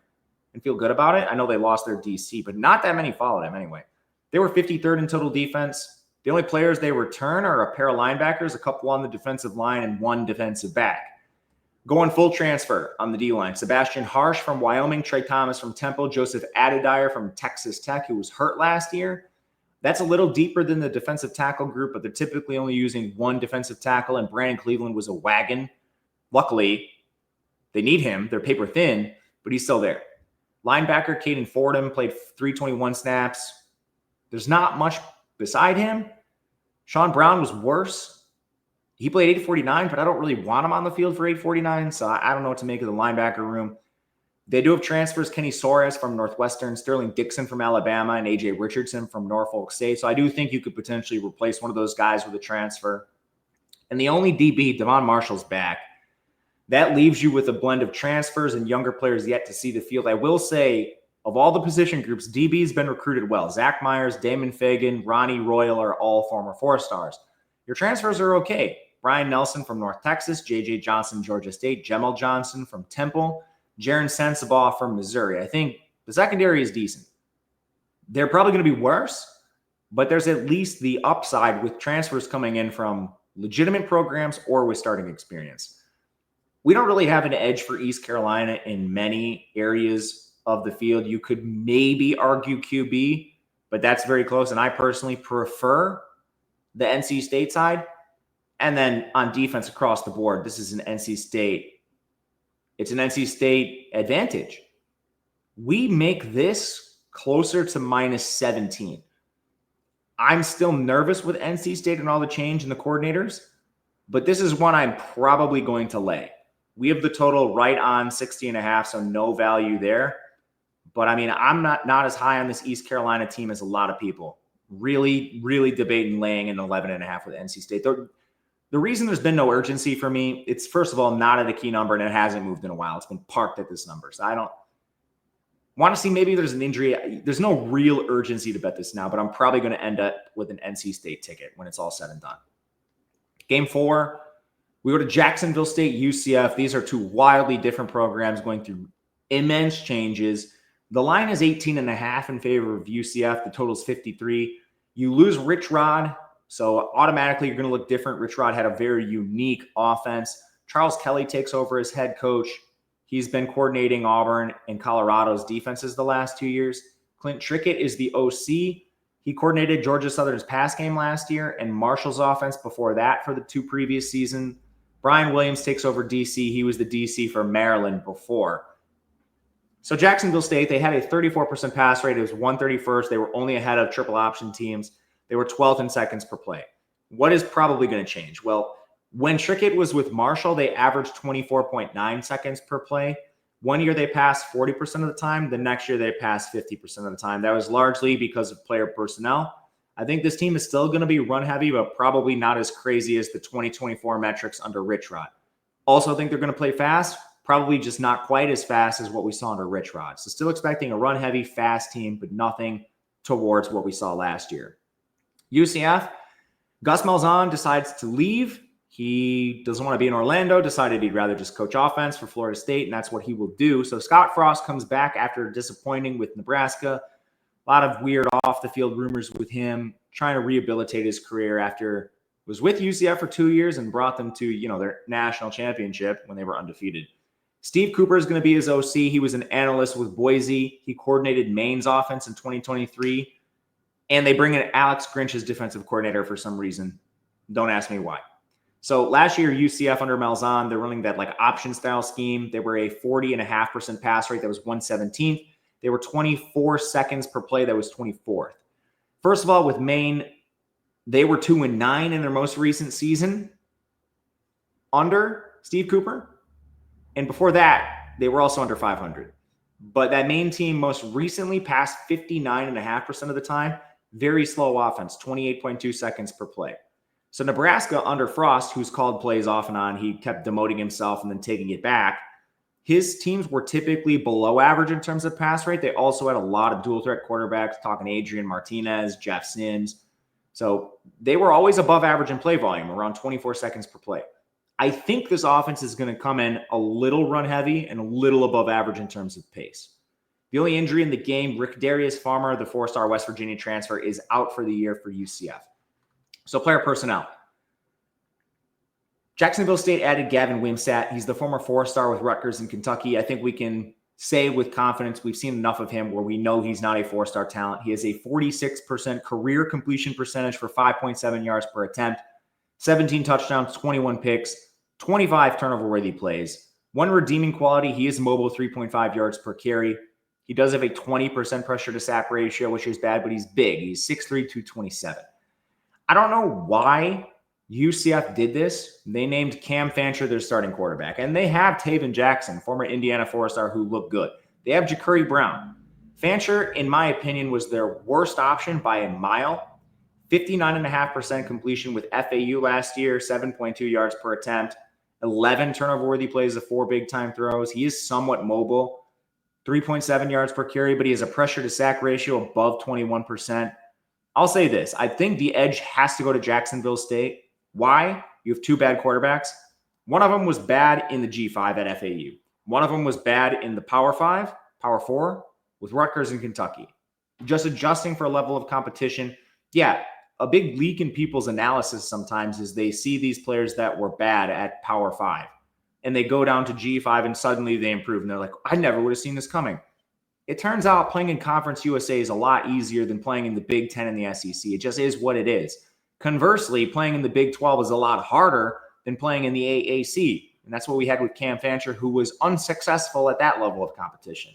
[SPEAKER 1] and feel good about it. I know they lost their DC, but not that many followed him anyway. They were 53rd in total defense. The only players they return are a pair of linebackers, a couple on the defensive line, and one defensive back. Going full transfer on the D-line. Sebastian Harsh from Wyoming, Trey Thomas from Temple, Joseph Adedire from Texas Tech, who was hurt last year. That's a little deeper than the defensive tackle group, but they're typically only using one defensive tackle, and Brandon Cleveland was a wagon. Luckily, they need him. They're paper thin, but he's still there. Linebacker Caden Fordham played 321 snaps. There's not much beside him. Sean Brown was worse. He played 849, but I don't really want him on the field for 849, so I don't know what to make of the linebacker room. They do have transfers, Kenny Soares from Northwestern, Sterling Dixon from Alabama, and A.J. Richardson from Norfolk State. So I do think you could potentially replace one of those guys with a transfer. And the only DB, Devon Marshall's back. That leaves you with a blend of transfers and younger players yet to see the field. I will say, of all the position groups, DB's been recruited well. Zach Myers, Damon Fagan, Ronnie Royal are all former 4-stars. Your transfers are okay. Brian Nelson from North Texas, J.J. Johnson, Georgia State, Jemal Johnson from Temple, Jaron Sensabaugh from Missouri. I think the secondary is decent. They're probably going to be worse, but there's at least the upside with transfers coming in from legitimate programs or with starting experience. We don't really have an edge for East Carolina in many areas of the field. You could maybe argue QB, but that's very close, and I personally prefer the NC State side. And then on defense across the board, this is an NC State. It's an NC State advantage. We make this closer to minus 17. I'm still nervous with NC State and all the change in the coordinators, but this is one I'm probably going to lay. We have the total right on 60.5, so no value there. But I mean, I'm not as high on this East Carolina team as a lot of people. Really, really debating laying an 11.5 with NC State. The reason there's been no urgency for me, it's first of all not at a key number, and it hasn't moved in a while. It's been parked at this number. So I don't want to see maybe there's an injury. There's no real urgency to bet this now, but I'm probably going to end up with an NC State ticket when it's all said and done. Game 4, we go to Jacksonville State, UCF. These are two wildly different programs going through immense changes. The line is 18.5 in favor of UCF. The total is 53. You lose Rich Rod, so automatically you're going to look different. Rich Rod had a very unique offense. Charles Kelly takes over as head coach. He's been coordinating Auburn and Colorado's defenses the last 2 years. Clint Trickett is the OC. He coordinated Georgia Southern's pass game last year and Marshall's offense before that for the 2 previous seasons. Brian Williams takes over DC. He was the DC for Maryland before. So Jacksonville State, they had a 34% pass rate. It was 131st. They were only ahead of triple option teams. They were 12th in seconds per play. What is probably going to change? Well, when Trickett was with Marshall, they averaged 24.9 seconds per play. 1 year they passed 40% of the time. The next year they passed 50% of the time. That was largely because of player personnel. I think this team is still going to be run heavy, but probably not as crazy as the 2024 metrics under Rich Rod. Also think they're going to play fast, probably just not quite as fast as what we saw under Rich Rod. So still expecting a run heavy, fast team, but nothing towards what we saw last year. UCF, Gus Malzahn decides to leave. He doesn't want to be in Orlando, decided he'd rather just coach offense for Florida State, and that's what he will do. So Scott Frost comes back after disappointing with Nebraska. A lot of weird off-the-field rumors with him, trying to rehabilitate his career after he was with UCF for 2 years and brought them to, their national championship when they were undefeated. Steve Cooper is going to be his OC. He was an analyst with Boise. He coordinated Maine's offense in 2023. And they bring in Alex Grinch as defensive coordinator for some reason. Don't ask me why. So last year, UCF under Malzahn, they're running that option style scheme. They were a 40.5% pass rate. That was 117th. They were 24 seconds per play. That was 24th. First of all, with Maine, they were 2-9 in their most recent season under Steve Cooper. And before that, they were also under 500. But that Maine team most recently passed 59.5% of the time. Very slow offense, 28.2 seconds per play. So Nebraska under Frost, who's called plays off and on, he kept demoting himself and then taking it back. His teams were typically below average in terms of pass rate. They also had a lot of dual threat quarterbacks, talking Adrian Martinez, Jeff Sims. So they were always above average in play volume, around 24 seconds per play. I think this offense is going to come in a little run heavy and a little above average in terms of pace. The only injury in the game, Rick Darius Farmer, the 4-star West Virginia transfer, is out for the year for UCF. So player personnel. Jacksonville State added Gavin Wimsatt. He's the former 4-star with Rutgers in Kentucky. I think we can say with confidence we've seen enough of him where we know he's not a 4-star talent. He has a 46% career completion percentage for 5.7 yards per attempt, 17 touchdowns, 21 picks, 25 turnover-worthy plays. One redeeming quality, he is mobile, 3.5 yards per carry. He does have a 20% pressure to sack ratio, which is bad, but he's big. He's 6'3", 227. I don't know why UCF did this. They named Cam Fancher their starting quarterback, and they have Taven Jackson, former Indiana 4-star, who looked good. They have Ja'Cory Brown. Fancher, in my opinion, was their worst option by a mile. 59.5% completion with FAU last year, 7.2 yards per attempt, 11 turnover-worthy plays of 4 big-time throws. He is somewhat mobile, 3.7 yards per carry, but he has a pressure to sack ratio above 21%. I'll say this. I think the edge has to go to Jacksonville State. Why? You have 2 bad quarterbacks. One of them was bad in the G5 at FAU. One of them was bad in the Power 5, Power 4 with Rutgers and Kentucky. Just adjusting for a level of competition. Yeah, a big leak in people's analysis sometimes is they see these players that were bad at Power 5 and they go down to G5 and suddenly they improve. And they're like, I never would have seen this coming. It turns out playing in Conference USA is a lot easier than playing in the Big 10 and the SEC. It just is what it is. Conversely, playing in the Big 12 is a lot harder than playing in the AAC. And that's what we had with Cam Fancher, who was unsuccessful at that level of competition.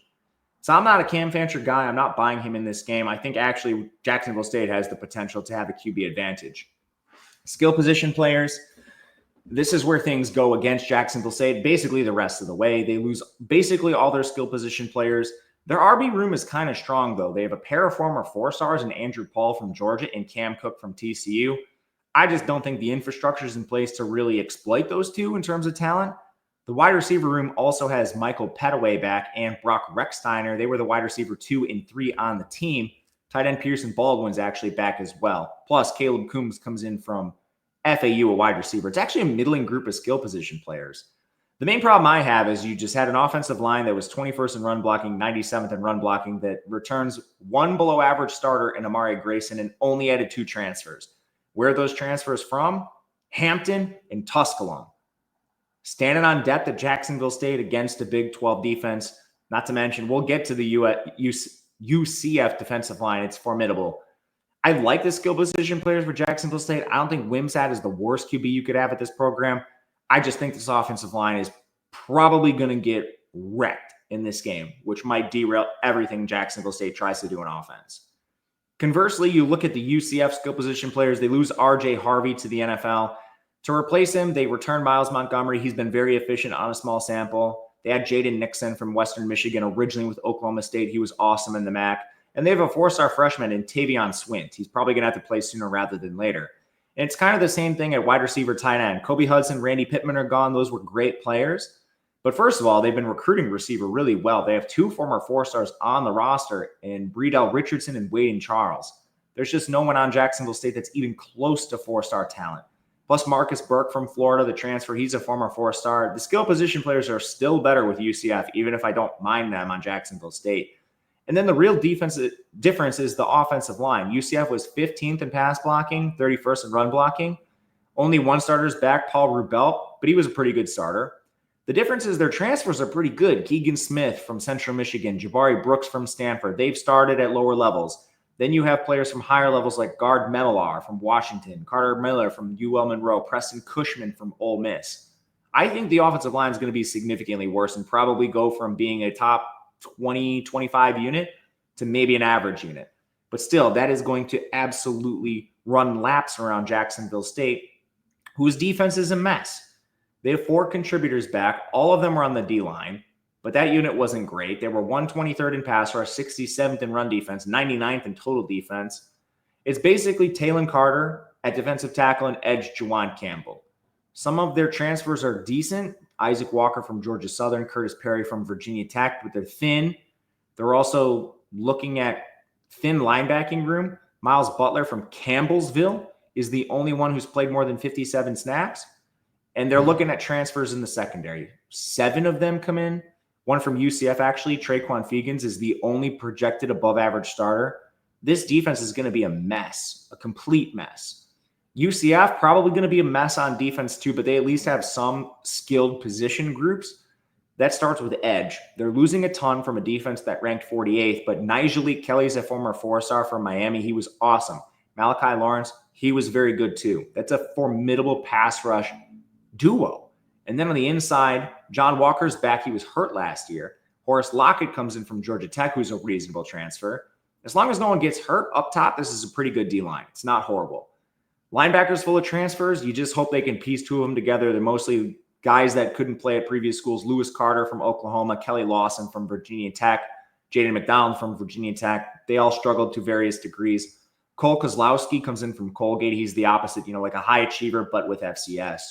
[SPEAKER 1] So I'm not a Cam Fancher guy. I'm not buying him in this game. I think actually Jacksonville State has the potential to have a QB advantage. Skill position players. This is where things go against Jacksonville State basically the rest of the way. They lose basically all their skill position players. Their RB room is kind of strong, though. They have a pair of former 4-stars in Andrew Paul from Georgia and Cam Cook from TCU. I just don't think the infrastructure is in place to really exploit those two in terms of talent. The wide receiver room also has Michael Petaway back and Brock Rechsteiner. They were the wide receiver 2 and 3 on the team. Tight end Pearson Baldwin's actually back as well. Plus, Caleb Coombs comes in from FAU, a wide receiver. It's actually a middling group of skill position players. The main problem I have is you just had an offensive line that was 21st in run blocking, 97th in run blocking, that returns one below average starter in Amari Grayson and only added 2 transfers. Where are those transfers from? Hampton and Tusculum. Standing on depth at Jacksonville State against a Big 12 defense, not to mention, we'll get to the UCF defensive line. It's formidable. I like the skill position players for Jacksonville State. I don't think Wimsatt is the worst QB you could have at this program. I just think this offensive line is probably going to get wrecked in this game, which might derail everything Jacksonville State tries to do on offense. Conversely, you look at the UCF skill position players. They lose R.J. Harvey to the NFL. To replace him, they return Miles Montgomery. He's been very efficient on a small sample. They had Jaden Nixon from Western Michigan, originally with Oklahoma State. He was awesome in the MAC. And they have a 4-star freshman in Tavion Swint. He's probably going to have to play sooner rather than later. And it's kind of the same thing at wide receiver, tight end. Kobe Hudson, Randy Pittman are gone. Those were great players. But first of all, they've been recruiting receiver really well. They have 2 former 4-stars on the roster in Breedell Richardson and Wade Charles. There's just no one on Jacksonville State that's even close to 4-star talent. Plus Marcus Burke from Florida, the transfer, he's a former 4-star. The skill position players are still better with UCF, even if I don't mind them on Jacksonville State. And then the real defensive difference is the offensive line. UCF was 15th in pass blocking, 31st in run blocking. Only 1 starter's back, Paul Rubelt, but he was a pretty good starter. The difference is their transfers are pretty good. Keegan Smith from Central Michigan, Jabari Brooks from Stanford. They've started at lower levels. Then you have players from higher levels like Gard Metallar from Washington, Carter Miller from UL Monroe, Preston Cushman from Ole Miss. I think the offensive line is going to be significantly worse and probably go from being a top 20, 25 unit to maybe an average unit. But still, that is going to absolutely run laps around Jacksonville State, whose defense is a mess. They have 4 contributors back. All of them are on the D-line. but that unit wasn't great. They were 123rd in pass rush, 67th in run defense, 99th in total defense. It's basically Talon Carter at defensive tackle and edge Juwan Campbell. Some of their transfers are decent. Isaac Walker from Georgia Southern, Curtis Perry from Virginia Tech, but they're thin. They're also looking at thin linebacking room. Miles Butler from Campbellsville is the only one who's played more than 57 snaps. And they're looking at transfers in the secondary. 7 of them come in. One from UCF, actually. Traquan Fegans is the only projected above average starter. This defense is going to be a mess, a complete mess. UCF probably going to be a mess on defense too, but they at least have some skilled position groups. That starts with edge. They're losing a ton from a defense that ranked 48th, but Nigel Kelly's a former 4-star from Miami. He was awesome. Malachi Lawrence, he was very good too. That's a formidable pass rush duo. And then on the inside, John Walker's back. He was hurt last year. Horace Lockett comes in from Georgia Tech, who's a reasonable transfer. As long as no one gets hurt up top, this is a pretty good D-line. It's not horrible. Linebackers full of transfers. You just hope they can piece 2 of them together. They're mostly guys that couldn't play at previous schools. Lewis Carter from Oklahoma, Kelly Lawson from Virginia Tech, Jaden McDonald from Virginia Tech. They all struggled to various degrees. Cole Kozlowski comes in from Colgate. He's the opposite, like a high achiever, but with FCS.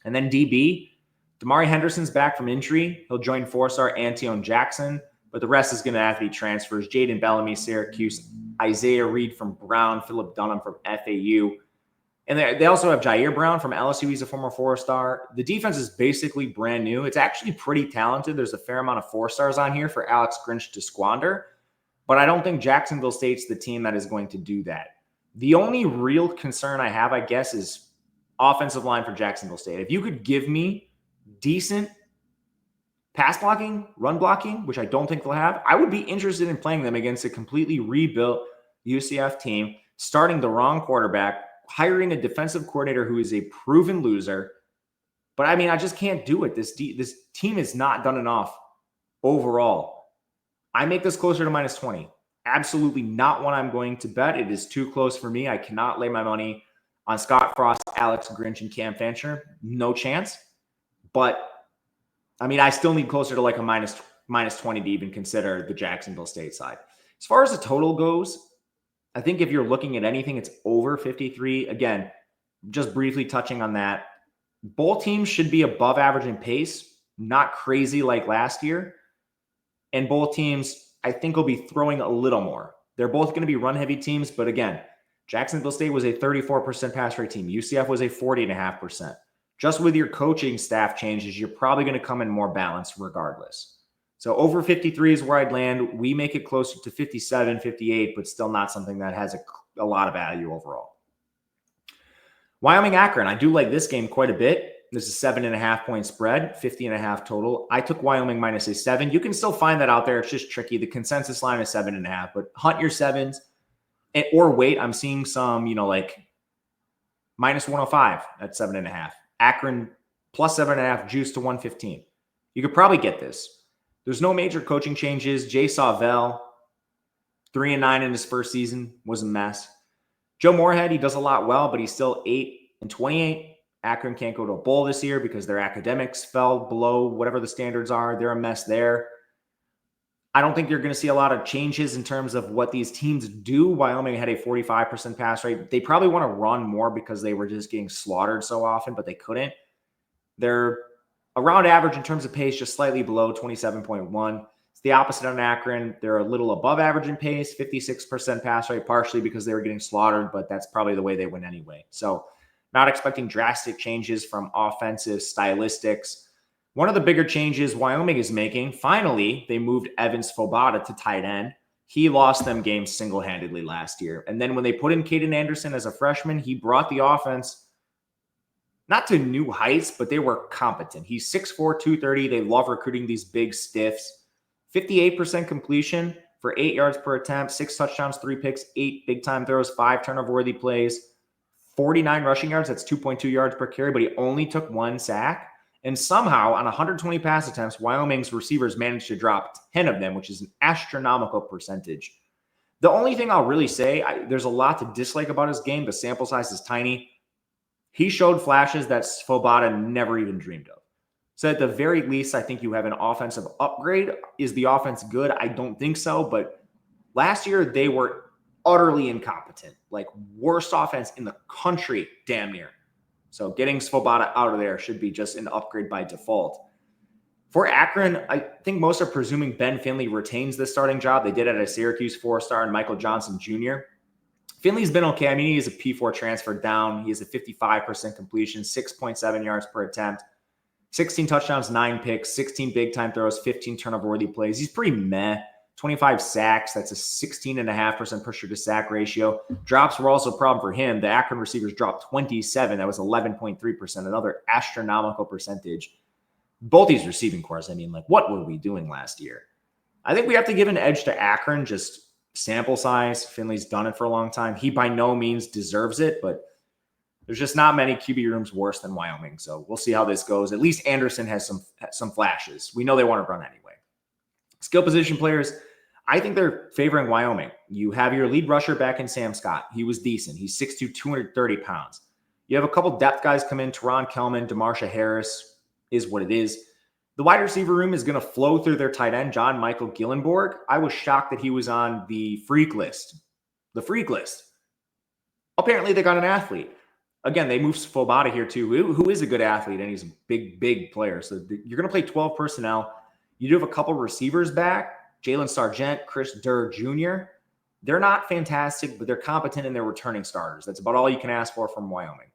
[SPEAKER 1] And then DB, Damari Henderson's back from injury. He'll join 4-star Antione Jackson, but the rest is going to have to be transfers. Jaden Bellamy, Syracuse, Isaiah Reed from Brown, Philip Dunham from FAU. And they also have Jair Brown from LSU. He's a former 4-star. The defense is basically brand new. It's actually pretty talented. There's a fair amount of 4-stars on here for Alex Grinch to squander, but I don't think Jacksonville State's the team that is going to do that. The only real concern I have, I guess, is offensive line for Jacksonville State. If you could give me decent pass blocking, run blocking, which I don't think they'll have, I would be interested in playing them against a completely rebuilt UCF team, starting the wrong quarterback, hiring a defensive coordinator who is a proven loser. But I mean, I just can't do it. This team has not done enough overall. I make this closer to -20. Absolutely not one I'm going to bet. It is too close for me. I cannot lay my money on Scott Frost, Alex Grinch, and Cam Fancher. No chance. But, I mean, I still need closer to like a minus 20 to even consider the Jacksonville State side. As far as the total goes, I think if you're looking at anything, it's over 53. Again, just briefly touching on that. Both teams should be above average in pace, not crazy like last year. And both teams, I think, will be throwing a little more. They're both going to be run-heavy teams, but again, Jacksonville State was a 34% pass rate team. UCF was a 40.5%. Just with your coaching staff changes, you're probably going to come in more balanced regardless. So over 53 is where I'd land. We make it closer to 57, 58, but still not something that has a lot of value overall. Wyoming Akron. I do like this game quite a bit. This is 7.5 point spread, 50.5 total. I took Wyoming -7. You can still find that out there. It's just tricky. The consensus line is 7.5, but hunt your 7s. Or wait, I'm seeing some, like -105 at 7.5. Akron +7.5, juice to 115. You could probably get this. There's no major coaching changes. Jay Sawvell, 3-9 in his first season, was a mess. Joe Moorhead, he does a lot well, but he's still 8-28. Akron can't go to a bowl this year because their academics fell below whatever the standards are. They're a mess there. I don't think you're going to see a lot of changes in terms of what these teams do. Wyoming had a 45% pass rate. They probably want to run more because they were just getting slaughtered so often, but they couldn't. They're around average in terms of pace, just slightly below 27.1. It's the opposite on Akron. They're a little above average in pace, 56% pass rate, partially because they were getting slaughtered, but that's probably the way they win anyway. So not expecting drastic changes from offensive stylistics. One of the bigger changes Wyoming is making, finally, they moved Evans Fobata to tight end. He lost them games single-handedly last year. And then when they put in Caden Anderson as a freshman, he brought the offense not to new heights, but they were competent. He's 6'4", 230. They love recruiting these big stiffs. 58% completion for 8 yards per attempt, 6 touchdowns, 3 picks, 8 big-time throws, 5 turnover-worthy plays, 49 rushing yards. That's 2.2 yards per carry, but he only took 1 sack. And somehow, on 120 pass attempts, Wyoming's receivers managed to drop 10 of them, which is an astronomical percentage. The only thing I'll really say, there's a lot to dislike about his game. The sample size is tiny. He showed flashes that Fobata never even dreamed of. So at the very least, I think you have an offensive upgrade. Is the offense good? I don't think so. But last year, they were utterly incompetent, like worst offense in the country, damn near. So getting Svoboda out of there should be just an upgrade by default. For Akron, I think most are presuming Ben Finley retains the starting job. They did at a Syracuse four-star and Michael Johnson Jr. Finley's been okay. I mean, he is a P4 transfer down. He has a 55% completion, 6.7 yards per attempt, 16 touchdowns, 9 picks, 16 big-time throws, 15 turnover-worthy plays. He's pretty meh. 25 sacks. That's a 16.5% pressure-to-sack ratio. Drops were also a problem for him. The Akron receivers dropped 27. That was 11.3%, another astronomical percentage. Both these receiving cores, I mean, like, what were we doing last year? I think we have to give an edge to Akron, just sample size. Finley's done it for a long time. He by no means deserves it, but there's just not many QB rooms worse than Wyoming. So we'll see how this goes. At least Anderson has some flashes. We know they want to run anyway. Skill position players, I think they're favoring Wyoming. You have your lead rusher back in Sam Scott. He was decent. He's 6'2", 230 pounds. You have a couple depth guys come in. Teron Kelman, DeMarsha Harris is what it is. The wide receiver room is going to flow through their tight end, John Michael Gillenborg. I was shocked that he was on the freak list. The freak list. Apparently they got an athlete. Again, they moved Svoboda here too, who is a good athlete, and he's a big, big player. So you're going to play 12 personnel. You do have a couple receivers back. Jalen Sargent, Chris Durr Jr. They're not fantastic, but they're competent in their returning starters. That's about all you can ask for from Wyoming.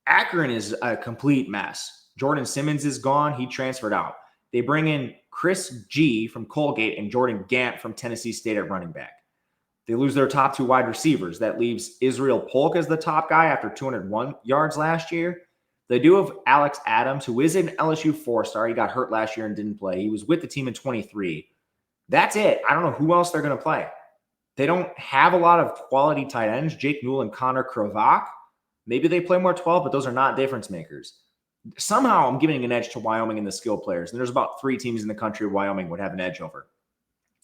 [SPEAKER 1] Akron is a complete mess. Jordan Simmons is gone. He transferred out. They bring in Chris G from Colgate and Jordan Gant from Tennessee State at running back. They lose their top two wide receivers. That leaves Israel Polk as the top guy after 201 yards last year. They do have Alex Adams, who is an LSU four-star. He got hurt last year and didn't play. He was with the team in 23. That's it. I don't know who else they're going to play. They don't have a lot of quality tight ends. Jake Newell and Connor Kravach. Maybe they play more 12, but those are not difference makers. Somehow I'm giving an edge to Wyoming in the skill players. And there's about 3 teams in the country Wyoming would have an edge over.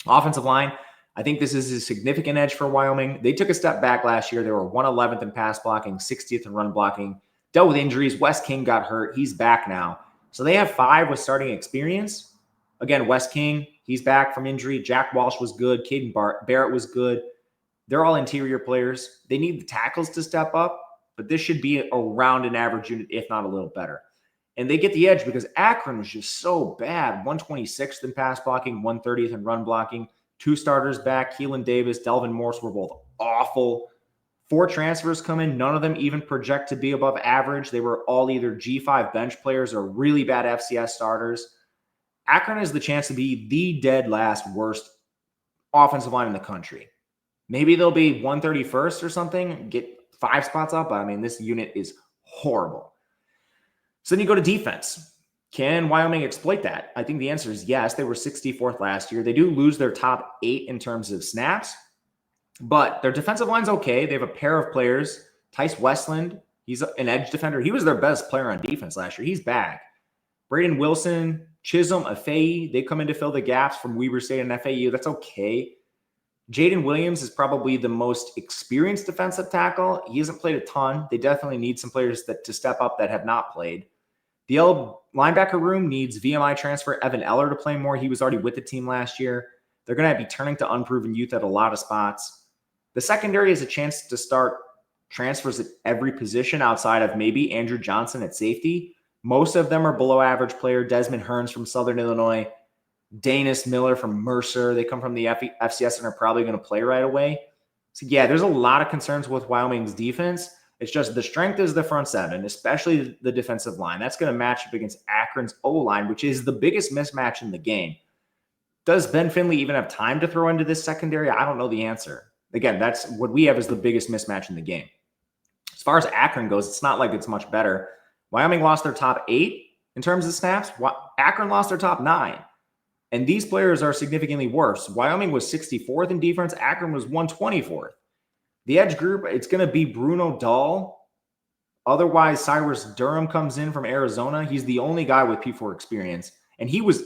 [SPEAKER 1] Offensive line, I think this is a significant edge for Wyoming. They took a step back last year. They were 111th in pass blocking, 60th in run blocking. Dealt with injuries. Wes King got hurt. He's back now. So they have 5 with starting experience. Again, Wes King, he's back from injury. Jack Walsh was good. Caden Barrett was good. They're all interior players. They need the tackles to step up, but this should be around an average unit, if not a little better. And they get the edge because Akron was just so bad. 126th in pass blocking, 130th in run blocking. 2 starters back. Keelan Davis, Delvin Morse were both awful. 4 transfers come in. None of them even project to be above average. They were all either G5 bench players or really bad FCS starters. Akron has the chance to be the dead last worst offensive line in the country. Maybe they'll be 131st or something, get 5 spots up. But I mean, this unit is horrible. So then you go to defense. Can Wyoming exploit that? I think the answer is yes. They were 64th last year. They do lose their top 8 in terms of snaps, but their defensive line's okay. They have a pair of players. Tice Westland, he's an edge defender. He was their best player on defense last year. He's back. Braden Wilson, Chisholm, Afei, they come in to fill the gaps from Weber State and FAU. That's okay. Jaden Williams is probably the most experienced defensive tackle. He hasn't played a ton. They definitely need some players to step up that have not played. The linebacker room needs VMI transfer Evan Eller to play more. He was already with the team last year. They're going to be turning to unproven youth at a lot of spots. The secondary is a chance to start transfers at every position outside of maybe Andrew Johnson at safety. Most of them are below average player. Desmond Hearns from Southern Illinois. Danis Miller from Mercer. They come from the FCS and are probably going to play right away. So, yeah, there's a lot of concerns with Wyoming's defense. It's just the strength is the front 7, especially the defensive line. That's going to match up against Akron's O-line, which is the biggest mismatch in the game. Does Ben Finley even have time to throw into this secondary? I don't know the answer. Again, that's what we have as the biggest mismatch in the game. As far as Akron goes, it's not like it's much better. Wyoming lost their top 8 in terms of snaps. Akron lost their top 9. And these players are significantly worse. Wyoming was 64th in defense. Akron was 124th. The edge group, it's going to be Bruno Dahl. Otherwise, Cyrus Durham comes in from Arizona. He's the only guy with P4 experience. And he was,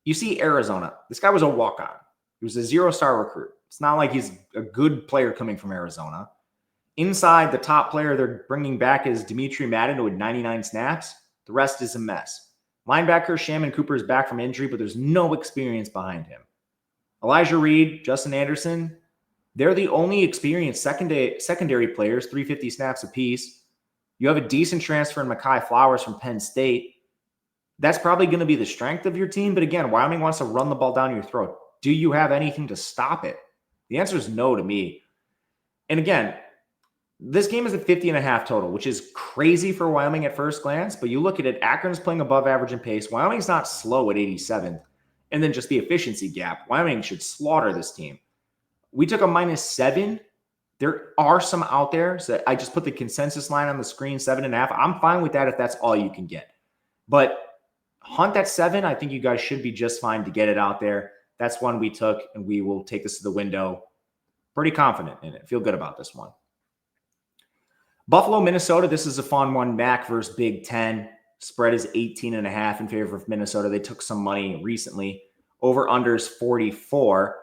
[SPEAKER 1] you see Arizona. This guy was a walk-on. He was a 0-star recruit. It's not like he's a good player coming from Arizona. Inside, the top player they're bringing back is Dimitri Madden with 99 snaps. The rest is a mess. Linebacker Shamon Cooper is back from injury, but there's no experience behind him. Elijah Reed, Justin Anderson, they're the only experienced secondary players, 350 snaps apiece. You have a decent transfer in Mekhi Flowers from Penn State. That's probably going to be the strength of your team. But again, Wyoming wants to run the ball down your throat. Do you have anything to stop it? The answer is no to me. And again, this game is at 50.5 total, which is crazy for Wyoming at first glance. But you look at it, Akron's playing above average in pace. Wyoming's not slow at 87th. And then just the efficiency gap. Wyoming should slaughter this team. We took a -7. There are some out there. So I just put the consensus line on the screen, 7.5. I'm fine with that if that's all you can get. But hunt that 7. I think you guys should be just fine to get it out there. That's one we took, and we will take this to the window. Pretty confident in it. Feel good about this one. Buffalo, Minnesota. This is a fun one. MAC versus Big Ten. Spread is 18.5 in favor of Minnesota. They took some money recently. Over-under is 44.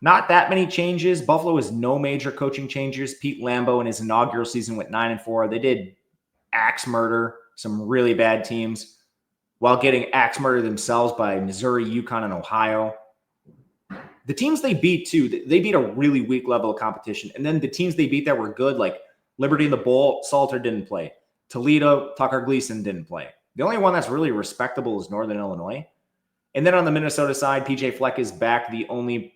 [SPEAKER 1] Not that many changes. Buffalo has no major coaching changes. Pete Lambeau in his inaugural season went 9-4. They did axe murder some really bad teams while getting axe murdered themselves by Missouri, UConn, and Ohio. The teams they beat, too, they beat a really weak level of competition. And then the teams they beat that were good, like Liberty in the Bowl, Salter didn't play. Toledo, Tucker Gleason didn't play. The only one that's really respectable is Northern Illinois. And then on the Minnesota side, PJ Fleck is back. The only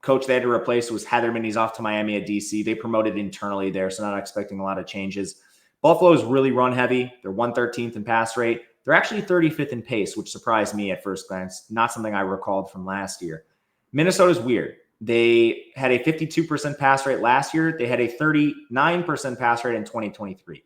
[SPEAKER 1] coach they had to replace was Heatherman. He's off to Miami at DC. They promoted internally there, so not expecting a lot of changes. Buffalo is really run heavy. They're 113th in pass rate. They're actually 35th in pace, which surprised me at first glance. Not something I recalled from last year. Minnesota's weird. They had a 52% pass rate last year. They had a 39% pass rate in 2023.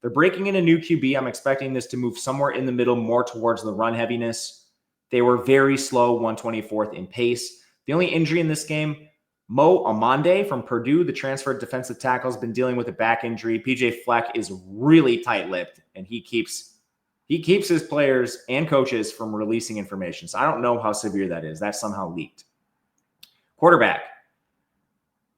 [SPEAKER 1] They're breaking in a new QB. I'm expecting this to move somewhere in the middle, more towards the run heaviness. They were very slow, 124th in pace. The only injury in this game, Mo Amande from Purdue, the transferred defensive tackle, has been dealing with a back injury. PJ Fleck is really tight-lipped, and he keeps his players and coaches from releasing information. So I don't know how severe that is. That's somehow leaked. Quarterback.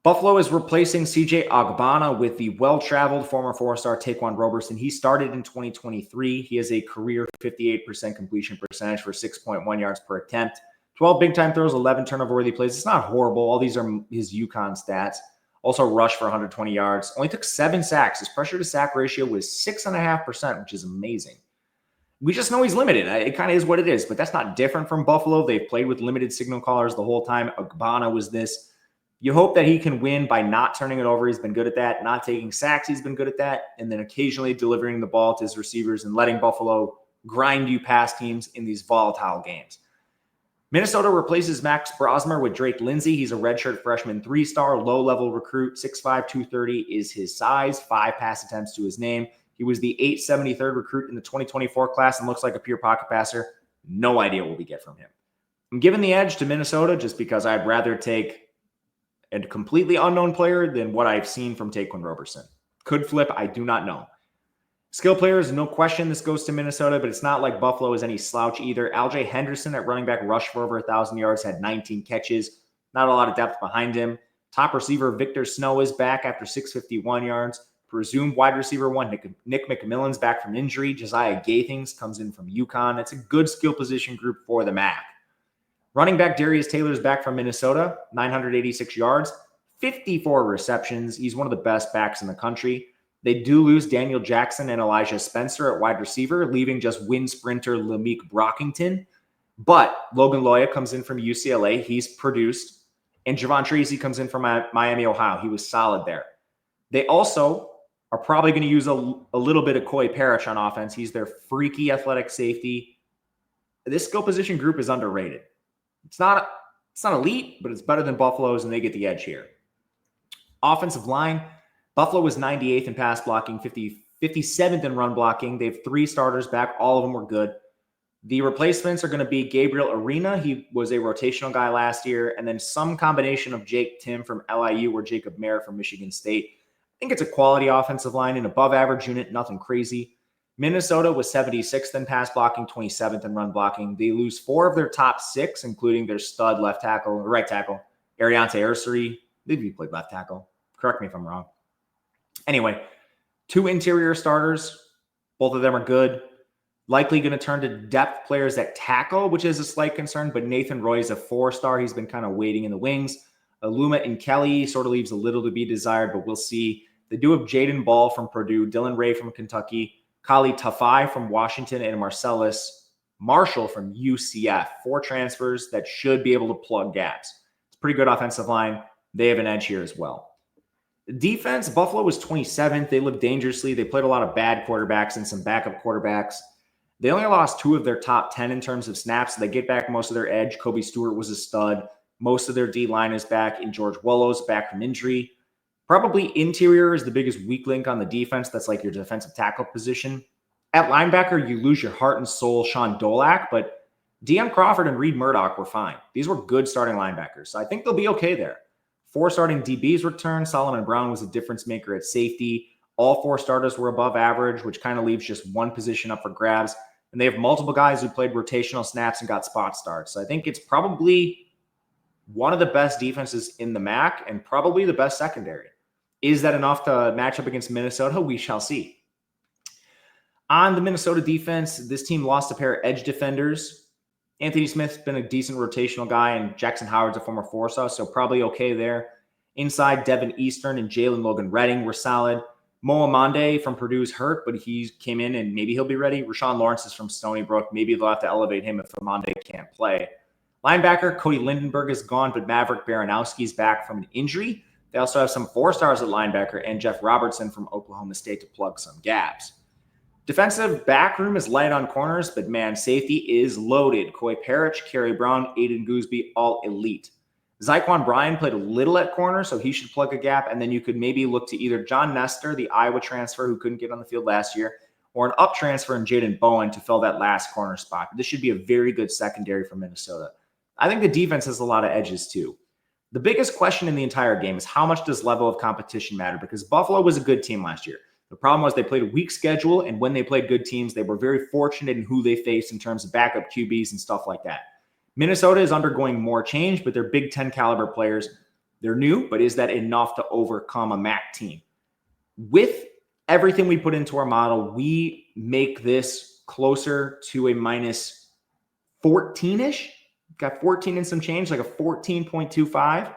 [SPEAKER 1] Buffalo is replacing CJ Agbana with the well-traveled former four-star Taquan Roberson. He started in 2023. He has a career 58% completion percentage for 6.1 yards per attempt. 12 big-time throws, 11 turnover-worthy plays. It's not horrible. All these are his UConn stats. Also rushed for 120 yards. Only took 7 sacks. His pressure-to-sack ratio was 6.5%, which is amazing. We just know he's limited. It kind of is what it is, but that's not different from Buffalo. They've played with limited signal callers the whole time. Agbana was this. You hope that he can win by not turning it over. He's been good at that. Not taking sacks, he's been good at that. And then occasionally delivering the ball to his receivers and letting Buffalo grind you past teams in these volatile games. Minnesota replaces Max Brosmer with Drake Lindsay. He's a redshirt freshman, 3-star, low-level recruit. 6'5", 230 is his size. 5 pass attempts to his name. He was the 873rd recruit in the 2024 class and looks like a pure pocket passer. No idea what we get from him. I'm giving the edge to Minnesota just because I'd rather take a completely unknown player than what I've seen from Taquan Roberson. Could flip, I do not know. Skill players, no question this goes to Minnesota, but it's not like Buffalo is any slouch either. Aljay Henderson at running back rushed for over 1,000 yards, had 19 catches. Not a lot of depth behind him. Top receiver Victor Snow is back after 651 yards. Presumed wide receiver 1, Nick McMillan's back from injury. Josiah Gathings comes in from UConn. It's a good skill position group for the MAC. Running back Darius Taylor's back from Minnesota, 986 yards, 54 receptions. He's one of the best backs in the country. They do lose Daniel Jackson and Elijah Spencer at wide receiver, leaving just wind sprinter Lameek Brockington. But Logan Loya comes in from UCLA. He's produced. And Javon Tracy comes in from Miami, Ohio. He was solid there. They also are probably going to use a little bit of Coy Parrish on offense. He's their freaky athletic safety. This skill position group is underrated. It's not elite, but it's better than Buffalo's, and they get the edge here. Offensive line, Buffalo was 98th in pass blocking, 57th in run blocking. They have 3 starters back. All of them were good. The replacements are going to be Gabriel Arena. He was a rotational guy last year, and then some combination of Jake Tim from LIU or Jacob Merritt from Michigan State. I think it's a quality offensive line, an above-average unit, nothing crazy. Minnesota was 76th in pass blocking, 27th in run blocking. They lose 4 of their top 6, including their stud right tackle, Ariante Ursary. Maybe he played left tackle. Correct me if I'm wrong. Anyway, 2 interior starters. Both of them are good. Likely going to turn to depth players at tackle, which is a slight concern, but Nathan Roy is a 4-star. He's been kind of waiting in the wings. Aluma and Kelly sort of leaves a little to be desired, but we'll see. They do have Jaden Ball from Purdue, Dylan Ray from Kentucky, Kali Tafai from Washington, and Marcellus Marshall from UCF. 4 transfers that should be able to plug gaps. It's a pretty good offensive line. They have an edge here as well. Defense, Buffalo was 27th. They lived dangerously. They played a lot of bad quarterbacks and some backup quarterbacks. They only lost 2 of their top 10 in terms of snaps. So they get back most of their edge. Kobe Stewart was a stud. Most of their D-line is back, and George Willows back from injury. Probably interior is the biggest weak link on the defense. That's like your defensive tackle position. At linebacker, you lose your heart and soul, Sean Dolak, but Deion Crawford and Reed Murdoch were fine. These were good starting linebackers, so I think they'll be okay there. 4 starting DBs returned. Solomon Brown was a difference maker at safety. All 4 starters were above average, which kind of leaves just one position up for grabs. And they have multiple guys who played rotational snaps and got spot starts. So I think it's probably one of the best defenses in the MAC and probably the best secondary. Is that enough to match up against Minnesota? We shall see. On the Minnesota defense, this team lost a pair of edge defenders. Anthony Smith's been a decent rotational guy, and Jackson Howard's a former 4-star, so probably okay there. Inside, Devin Eastern and Jalen Logan Redding were solid. Mo Amande from Purdue's hurt, but he came in and maybe he'll be ready. Rashawn Lawrence is from Stony Brook. Maybe they'll have to elevate him if Amande can't play. Linebacker Cody Lindenberg is gone, but Maverick Baranowski's back from an injury. They also have some 4-stars at linebacker and Jeff Robertson from Oklahoma State to plug some gaps. Defensive back room is light on corners, but man, safety is loaded. Coy Parrish, Kerry Brown, Aiden Gooseby, all elite. Zyquan Bryan played a little at corner, so he should plug a gap, and then you could maybe look to either John Nestor, the Iowa transfer who couldn't get on the field last year, or an up transfer in Jaden Bowen to fill that last corner spot. This should be a very good secondary for Minnesota. I think the defense has a lot of edges too. The biggest question in the entire game is how much does level of competition matter? Because Buffalo was a good team last year. The problem was they played a weak schedule, and when they played good teams, they were very fortunate in who they faced in terms of backup QBs and stuff like that. Minnesota is undergoing more change, but they're Big Ten caliber players. They're new, but is that enough to overcome a MAC team? With everything we put into our model, we make this closer to a minus 14-ish. Got 14 and some change, like a 14.25.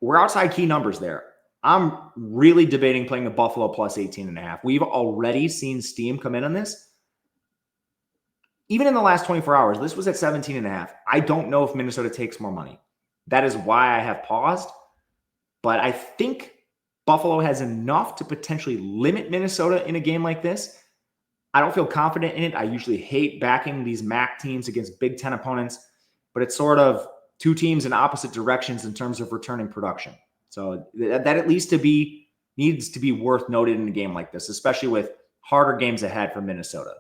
[SPEAKER 1] We're outside key numbers there. I'm really debating playing the Buffalo plus 18.5. We've already seen steam come in on this. Even in the last 24 hours, this was at 17.5. I don't know if Minnesota takes more money. That is why I have paused. But I think Buffalo has enough to potentially limit Minnesota in a game like this. I don't feel confident in it. I usually hate backing these MAC teams against Big Ten opponents, but it's sort of 2 teams in opposite directions in terms of returning production. So that at least needs to be worth noted in a game like this, especially with harder games ahead for Minnesota.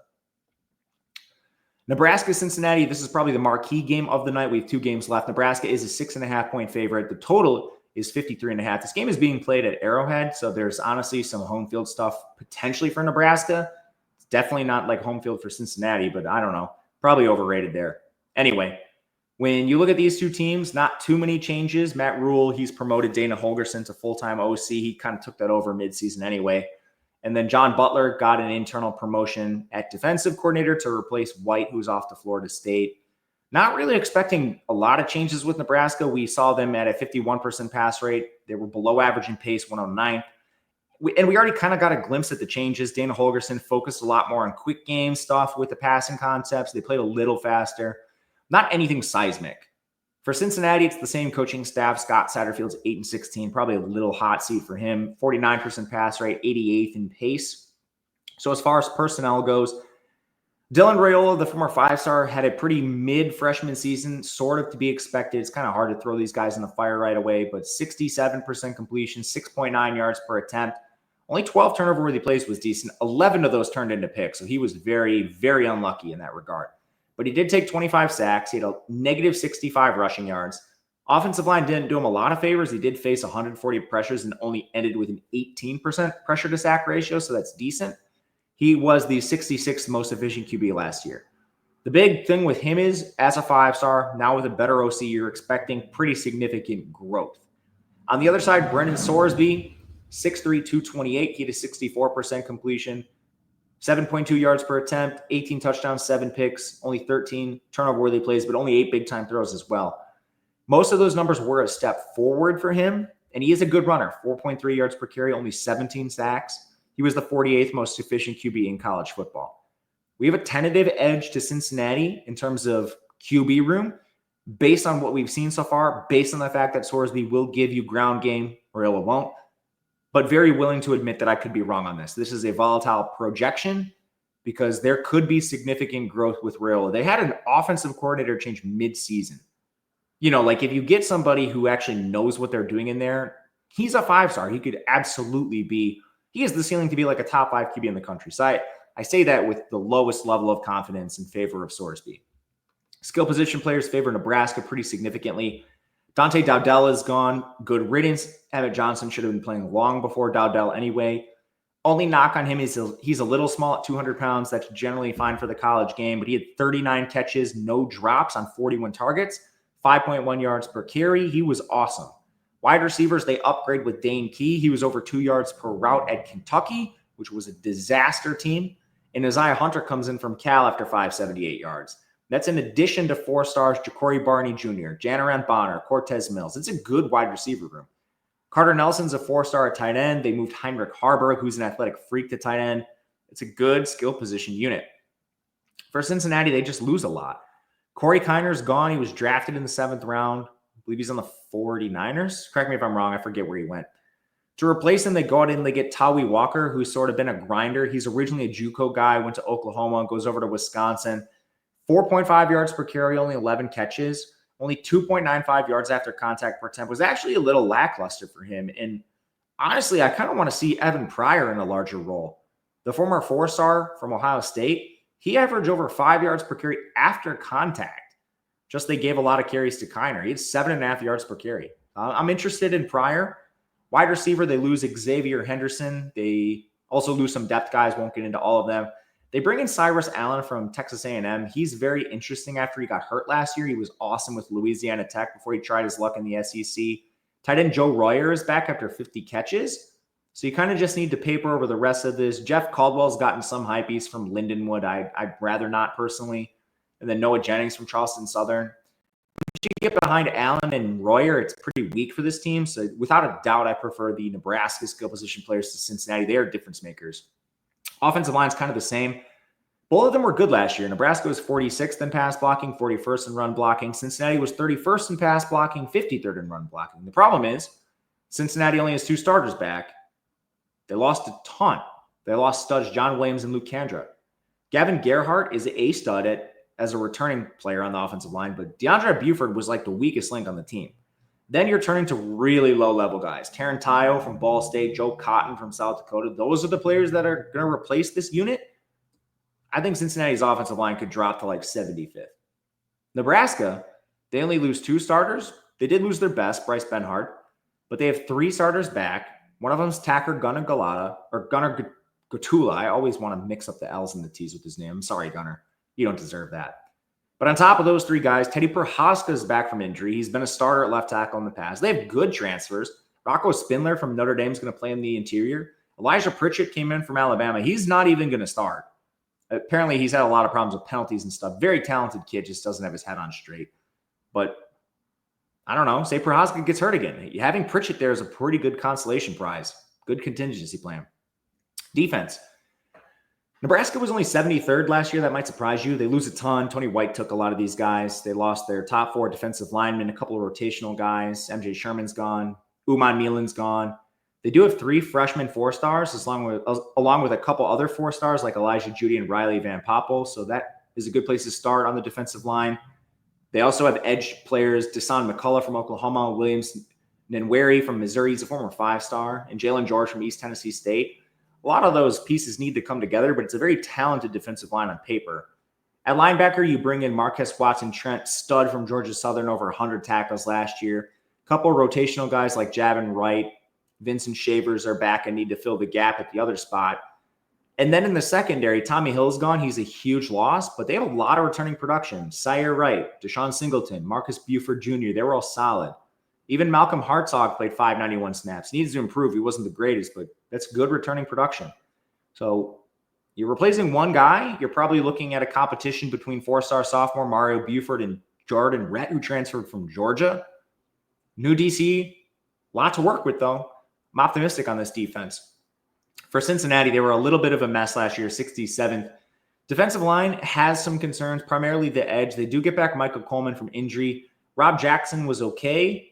[SPEAKER 1] Nebraska, Cincinnati, this is probably the marquee game of the night. We have 2 games left. Nebraska is a 6.5-point favorite. The total is 53.5. This game is being played at Arrowhead, so there's honestly some home field stuff potentially for Nebraska. It's definitely not like home field for Cincinnati, but I don't know. Probably overrated there. Anyway, when you look at these 2 teams, not too many changes. Matt Rule, he's promoted Dana Holgerson to full-time OC. He kind of took that over midseason anyway. And then John Butler got an internal promotion at defensive coordinator to replace White, who's off to Florida State. Not really expecting a lot of changes with Nebraska. We saw them at a 51% pass rate. They were below average in pace, 109th. And we already kind of got a glimpse at the changes. Dana Holgerson focused a lot more on quick game stuff with the passing concepts. They played a little faster. Not anything seismic. For Cincinnati, it's the same coaching staff. Scott Satterfield's 8-16, probably a little hot seat for him. 49% pass rate, 88th in pace. So as far as personnel goes, Dylan Raiola, the former 5-star, had a pretty mid-freshman season, sort of to be expected. It's kind of hard to throw these guys in the fire right away, but 67% completion, 6.9 yards per attempt. Only 12 turnover-worthy plays was decent. 11 of those turned into picks, so he was very, very unlucky in that regard. But he did take 25 sacks. He had a negative 65 rushing yards. Offensive line didn't do him a lot of favors. He did face 140 pressures and only ended with an 18% pressure to sack ratio, so that's decent. He was the 66th most efficient QB last year. The big thing with him is, as a 5-star, now with a better OC, you're expecting pretty significant growth. On the other side, Brendan Sorsby, 6'3", 228. He had a 64% completion. 7.2 yards per attempt, 18 touchdowns, 7 picks, only 13 turnover-worthy plays, but only 8 big-time throws as well. Most of those numbers were a step forward for him, and he is a good runner. 4.3 yards per carry, only 17 sacks. He was the 48th most efficient QB in college football. We have a tentative edge to Cincinnati in terms of QB room based on what we've seen so far, based on the fact that Sorsby will give you ground game, Raiola won't, but very willing to admit that I could be wrong on this. This is a volatile projection because there could be significant growth with Raiola. They had an offensive coordinator change mid-season. You know, like if you get somebody who actually knows what they're doing in there, he's a 5-star. He could absolutely be, he has the ceiling to be like a top 5 QB in the country. So I say that with the lowest level of confidence in favor of Sorsby. Skill position players favor Nebraska pretty significantly. Dante Dowdell is gone. Good riddance. Emmett Johnson should have been playing long before Dowdell anyway. Only knock on him is he's a little small at 200 pounds. That's generally fine for the college game, but he had 39 catches, no drops on 41 targets, 5.1 yards per carry. He was awesome. Wide receivers, they upgrade with Dane Key. He was over 2 yards per route at Kentucky, which was a disaster team. And Isaiah Hunter comes in from Cal after 578 yards. That's in addition to 4 stars, Ja'Cory Barney Jr., Janaran Bonner, Cortez Mills. It's a good wide receiver room. Carter Nelson's a 4-star at tight end. They moved Heinrich Haarberg, who's an athletic freak, to tight end. It's a good skill position unit. For Cincinnati, they just lose a lot. Corey Kiner's gone. He was drafted in the 7th round. I believe he's on the 49ers. Correct me if I'm wrong. I forget where he went. To replace him, they go out and they get Tawi Walker, who's sort of been a grinder. He's originally a JUCO guy, went to Oklahoma, goes over to Wisconsin. 4.5 yards per carry, only 11 catches, only 2.95 yards after contact per attempt. Was actually a little lackluster for him. And honestly, I kind of want to see Evan Pryor in a larger role. The former 4-star from Ohio State, he averaged over 5 yards per carry after contact. Just they gave a lot of carries to Kiner. He had 7.5 yards per carry. I'm interested in Pryor. Wide receiver, they lose Xavier Henderson. They also lose some depth guys. Won't get into all of them. They bring in Cyrus Allen from Texas A&M. He's very interesting after he got hurt last year. He was awesome with Louisiana Tech before he tried his luck in the SEC. Tight end Joe Royer is back after 50 catches. So you kind of just need to paper over the rest of this. Jeff Caldwell's gotten some hype. He's from Lindenwood. I'd rather not personally. And then Noah Jennings from Charleston Southern. If you get behind Allen and Royer, it's pretty weak for this team. So without a doubt, I prefer the Nebraska skill position players to Cincinnati. They are difference makers. Offensive line's kind of the same. Both of them were good last year. Nebraska was 46th in pass blocking, 41st in run blocking. Cincinnati was 31st in pass blocking, 53rd in run blocking. The problem is Cincinnati only has 2 starters back. They lost a ton. They lost studs John Williams and Luke Kandra. Gavin Gerhardt is a stud as a returning player on the offensive line, but DeAndre Buford was like the weakest link on the team. Then you're turning to really low-level guys. Taryn Tyo from Ball State, Joe Cotton from South Dakota. Those are the players that are going to replace this unit. I think Cincinnati's offensive line could drop to like 75th. Nebraska, they only lose 2 starters. They did lose their best, Bryce Benhart, but they have 3 starters back. One of them is Tacker Gunnar Gatula. I always want to mix up the L's and the T's with his name. I'm sorry, Gunnar. You don't deserve that. But on top of those 3 guys, Teddy Prohaska is back from injury. He's been a starter at left tackle in the past. They have good transfers. Rocco Spindler from Notre Dame is going to play in the interior. Elijah Pritchett came in from Alabama. He's not even going to start. Apparently, he's had a lot of problems with penalties and stuff. Very talented kid, just doesn't have his head on straight. But I don't know. Say Prohaska gets hurt again. Having Pritchett there is a pretty good consolation prize. Good contingency plan. Defense. Nebraska was only 73rd last year. That might surprise you. They lose a ton. Tony White took a lot of these guys. They lost their top 4 defensive linemen, a couple of rotational guys. MJ Sherman's gone. Uman Milan's gone. They do have 3 freshman 4-stars, along with a couple other 4-stars like Elijah Judy and Riley Van Poppel. So that is a good place to start on the defensive line. They also have edge players, Desan McCullough from Oklahoma, Williams Nenweri from Missouri. He's a former 5-star, and Jalen George from East Tennessee State. A lot of those pieces need to come together, but it's a very talented defensive line on paper. At linebacker, you bring in Marquez Watson-Trent, stud from Georgia Southern, over 100 tackles last year. A couple of rotational guys like Javin Wright, Vincent Shavers are back and need to fill the gap at the other spot. And then in the secondary, Tommy Hill's gone. He's a huge loss, but they have a lot of returning production. Sire Wright, Deshaun Singleton, Marcus Buford Jr., they were all solid. Even Malcolm Hartzog played 591 snaps. He needs to improve. He wasn't the greatest, but that's good returning production. So You're replacing one guy. You're probably looking at a competition between four-star sophomore Mario Buford and Jordan Rett, who transferred from Georgia. New DC, a lot to work with, though. I'm optimistic on this defense. For Cincinnati, they were a little bit of a mess last year, 67th. Defensive line has some concerns, primarily the edge. They do get back Michael Coleman from injury. Rob Jackson was okay.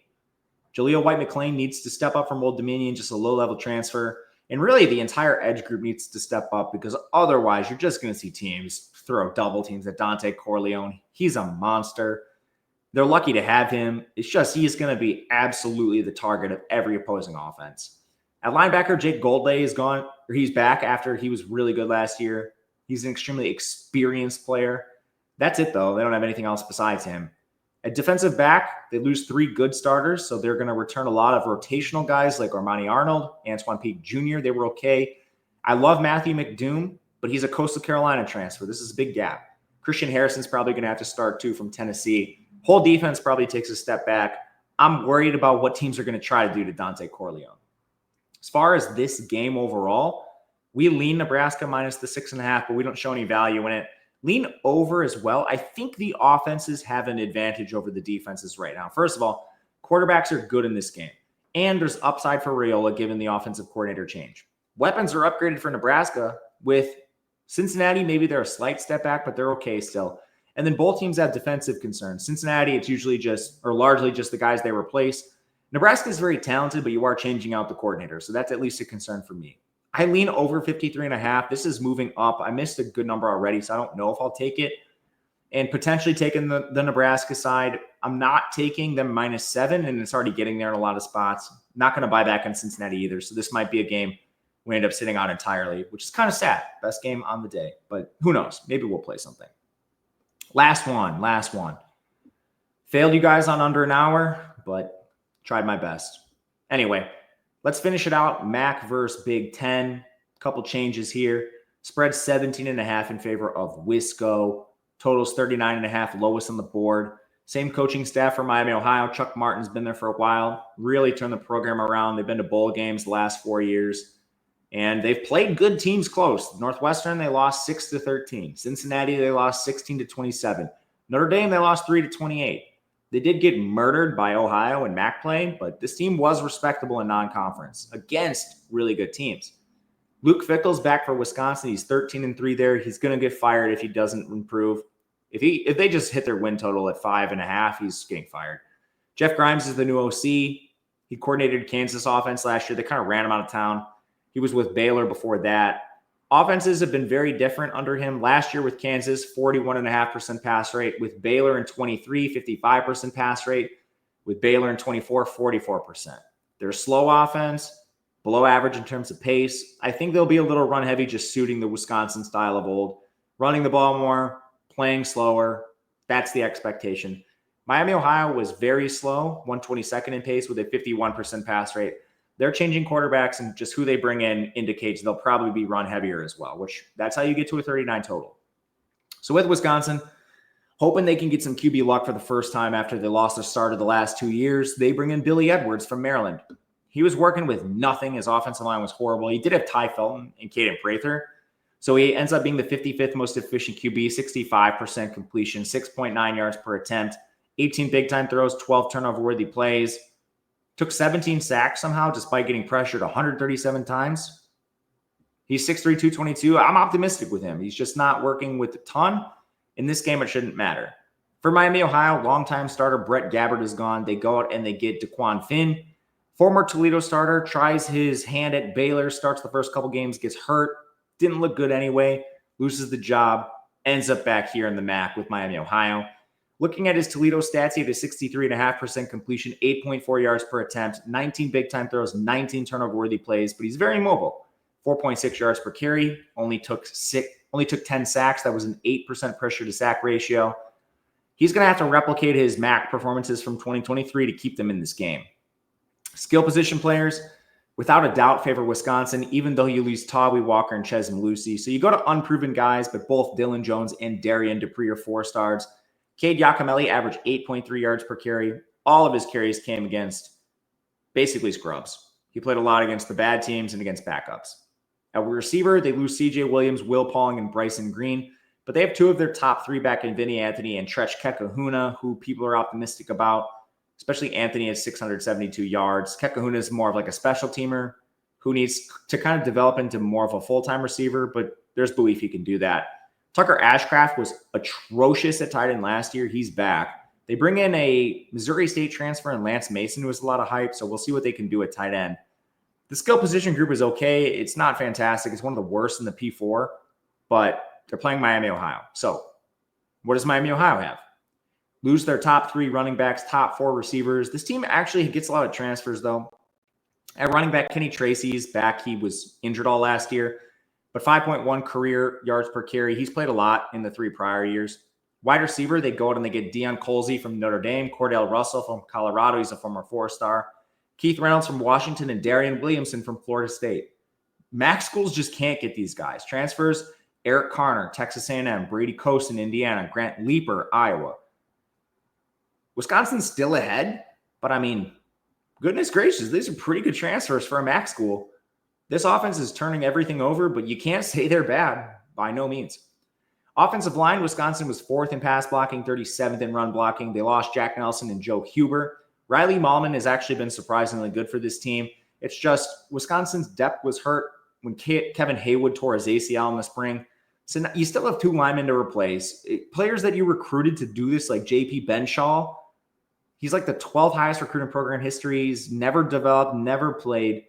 [SPEAKER 1] Jaleel White-McClain needs to step up from Old Dominion, just a low-level transfer. And really, the entire edge group needs to step up because otherwise, you're just going to see teams throw double teams at Dante Corleone. He's a monster. They're lucky to have him. It's just he's going to be absolutely the target of every opposing offense. At linebacker, Jake Goldlay is gone, or he's back after he was really good last year. He's an extremely experienced player. That's it, though. They don't have anything else besides him. At defensive back, they lose 3 good starters, so they're going to return a lot of rotational guys like Armani Arnold, Antoine Peak Jr. They were okay. I love Matthew McDoom, but he's a Coastal Carolina transfer. This is a big gap. Christian Harrison's probably going to have to start, too, from Tennessee. Whole defense probably takes a step back. I'm worried about what teams are going to try to do to Dante Corleone. As far as this game overall, we lean Nebraska minus the 6.5, but we don't show any value in it. Lean over as well. I think the offenses have an advantage over the defenses right now. First of all, quarterbacks are good in this game, and there's upside for Raiola given the offensive coordinator change. Weapons are upgraded for Nebraska. With Cincinnati, maybe they're a slight step back, but they're okay still. And then both teams have defensive concerns. Cincinnati, it's usually largely just the guys they replace. Nebraska is very talented, but you are changing out the coordinator, so that's at least a concern for me. I lean over 53.5. This is moving up. I missed a good number already, so I don't know if I'll take it. And potentially taking the Nebraska side. I'm not taking them -7, and it's already getting there in a lot of spots. Not going to buy back on Cincinnati either, so this might be a game we end up sitting out entirely, which is kind of sad. Best game on the day, but who knows? Maybe we'll play something. Last one. Failed you guys on under an hour, but tried my best. Anyway, let's finish it out. MAC versus Big Ten. Couple changes here. Spread 17.5 in favor of Wisco. Totals 39.5, lowest on the board. Same coaching staff for Miami, Ohio. Chuck Martin's been there for a while. Really turned the program around. They've been to bowl games the last 4 years. And they've played good teams close. Northwestern, they lost 6-13. Cincinnati, they lost 16-27. Notre Dame, they lost 3-28. They did get murdered by Ohio in MAC play, but this team was respectable in non-conference against really good teams. Luke Fickell's back for Wisconsin. He's 13-3 there. He's going to get fired if he doesn't improve. If they just hit their win total at 5.5, he's getting fired. Jeff Grimes is the new OC. He coordinated Kansas offense last year. They kind of ran him out of town. He was with Baylor before that. Offenses have been very different under him. Last year with Kansas, 41.5% pass rate. With Baylor in 23, 55% pass rate. With Baylor in 24, 44%. They're a slow offense, below average in terms of pace. I think they'll be a little run heavy, just suiting the Wisconsin style of old. Running the ball more, playing slower. That's the expectation. Miami, Ohio was very slow, 122nd in pace with a 51% pass rate. They're changing quarterbacks, and just who they bring in indicates they'll probably be run heavier as well, which that's how you get to a 39 total. So with Wisconsin, hoping they can get some QB luck for the first time after they lost their starter the last 2 years, they bring in Billy Edwards from Maryland. He was working with nothing. His offensive line was horrible. He did have Ty Felton and Caden Prather. So he ends up being the 55th most efficient QB, 65% completion, 6.9 yards per attempt, 18 big-time throws, 12 turnover-worthy plays. Took 17 sacks somehow despite getting pressured 137 times. He's 6'3", 222. I'm optimistic with him. He's just not working with a ton. In this game, it shouldn't matter. For Miami, Ohio, longtime starter Brett Gabbert is gone. They go out and they get DeQuan Finn. Former Toledo starter, tries his hand at Baylor, starts the first couple games, gets hurt. Didn't look good anyway. Loses the job. Ends up back here in the MAC with Miami, Ohio. Looking at his Toledo stats, he had a 63.5% completion, 8.4 yards per attempt, 19 big-time throws, 19 turnover-worthy plays, but he's very mobile. 4.6 yards per carry, only took 10 sacks. That was an 8% pressure to sack ratio. He's going to have to replicate his MAC performances from 2023 to keep them in this game. Skill position players, without a doubt, favor Wisconsin, even though you lose Tawi Walker and Ches Malusi. So you go to unproven guys, but both Dylan Jones and Darian Dupree are 4-stars. Cade Giacomelli averaged 8.3 yards per carry. All of his carries came against basically scrubs. He played a lot against the bad teams and against backups. At receiver, they lose C.J. Williams, Will Pauling, and Bryson Green, but they have two of their top three back in Vinny Anthony and Tretch Kekahuna, who people are optimistic about, especially Anthony at 672 yards. Kekahuna is more of like a special teamer who needs to kind of develop into more of a full-time receiver, but there's belief he can do that. Tucker Ashcraft was atrocious at tight end last year. He's back. They bring in a Missouri State transfer and Lance Mason, who has a lot of hype, so we'll see what they can do at tight end. The skill position group is okay. It's not fantastic. It's one of the worst in the P4, but they're playing Miami, Ohio. So what does Miami, Ohio have? Lose their top three running backs, top four receivers. This team actually gets a lot of transfers, though. At running back, Kenny Tracy's back. He was injured all last year, but 5.1 career yards per carry. He's played a lot in the 3 prior years. Wide receiver, they go out and they get Deion Colsey from Notre Dame, Cordell Russell from Colorado. He's a former 4-star. Keith Reynolds from Washington and Darian Williamson from Florida State. MAC schools just can't get these guys. Transfers, Eric Carner, Texas A&M, Brady Coaston, Indiana, Grant Leaper, Iowa. Wisconsin's still ahead, but I mean, goodness gracious, these are pretty good transfers for a MAC school. This offense is turning everything over, but you can't say they're bad by no means. Offensive line, Wisconsin was 4th in pass blocking, 37th in run blocking. They lost Jack Nelson and Joe Huber. Riley Mallman has actually been surprisingly good for this team. It's just Wisconsin's depth was hurt when Kevin Haywood tore his ACL in the spring. So now you still have 2 linemen to replace. Players that you recruited to do this, like J.P. Benshaw, he's like the 12th highest recruiting program in history. He's never developed, never played.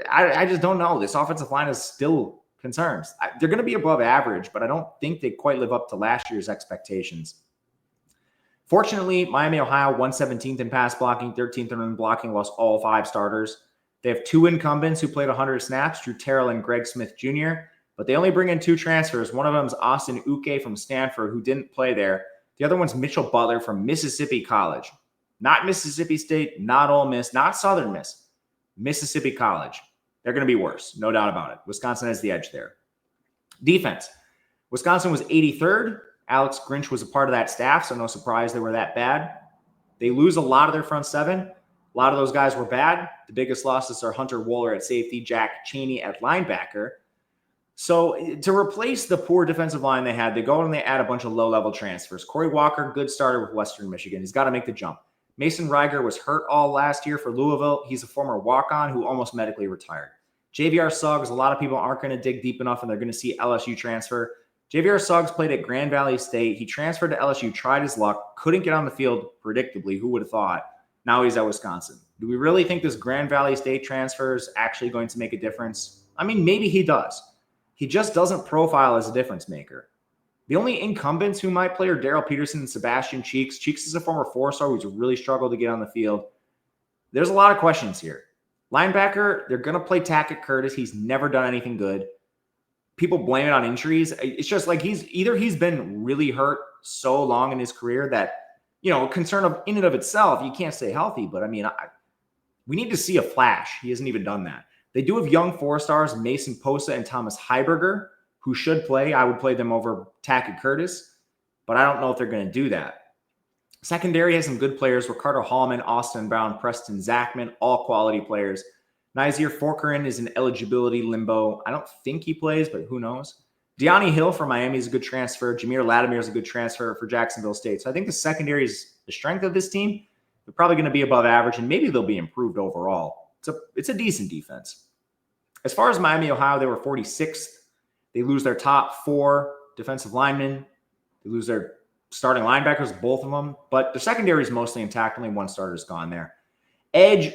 [SPEAKER 1] I just don't know. This offensive line is still concerns. They're going to be above average, but I don't think they quite live up to last year's expectations. Fortunately, Miami, Ohio, 117th in pass blocking, 13th in run blocking, lost all 5 starters. They have 2 incumbents who played 100 snaps, Drew Terrell and Greg Smith Jr., but they only bring in 2 transfers. One of them is Austin Uke from Stanford, who didn't play there. The other one's Mitchell Butler from Mississippi College. Not Mississippi State, not Ole Miss, not Southern Miss. Mississippi College. They're going to be worse, no doubt about it. Wisconsin has the edge there. Defense. Wisconsin was 83rd. Alex Grinch was a part of that staff, so no surprise they were that bad. They lose a lot of their front 7. A lot of those guys were bad. The biggest losses are Hunter Wohler at safety, Jack Chaney at linebacker. So to replace the poor defensive line they had, they go and they add a bunch of low-level transfers. Corey Walker, good starter with Western Michigan. He's got to make the jump. Mason Reiger was hurt all last year for Louisville. He's a former walk-on who almost medically retired. JVR Suggs, a lot of people aren't going to dig deep enough, and they're going to see LSU transfer. JVR Suggs played at Grand Valley State. He transferred to LSU, tried his luck, couldn't get on the field predictably. Who would have thought? Now he's at Wisconsin. Do we really think this Grand Valley State transfer is actually going to make a difference? I mean, maybe he does. He just doesn't profile as a difference maker. The only incumbents who might play are Darrell Peterson and Sebastian Cheeks. Cheeks is a former 4-star who's really struggled to get on the field. There's a lot of questions here. Linebacker, they're going to play Tackett Curtis. He's never done anything good. People blame it on injuries. It's just like he's been really hurt so long in his career that, you know, concern of in and of itself, you can't stay healthy. But I mean, we need to see a flash. He hasn't even done that. They do have young 4-stars, Mason Posa and Thomas Heiberger, who should play. I would play them over Tackett Curtis, but I don't know if they're going to do that. Secondary has some good players. Ricardo Hallman, Austin Brown, Preston Zachman, all quality players. Nazir Forkerin is in eligibility limbo. I don't think he plays, but who knows? Deani Hill for Miami is a good transfer. Jameer Latimer is a good transfer for Jacksonville State. So I think the secondary is the strength of this team. They're probably going to be above average, and maybe they'll be improved overall. It's a decent defense. As far as Miami, Ohio, they were 46th. They lose their top 4 defensive linemen. They lose their starting linebackers, both of them. But the secondary is mostly intact. Only 1 starter is gone there. Edge,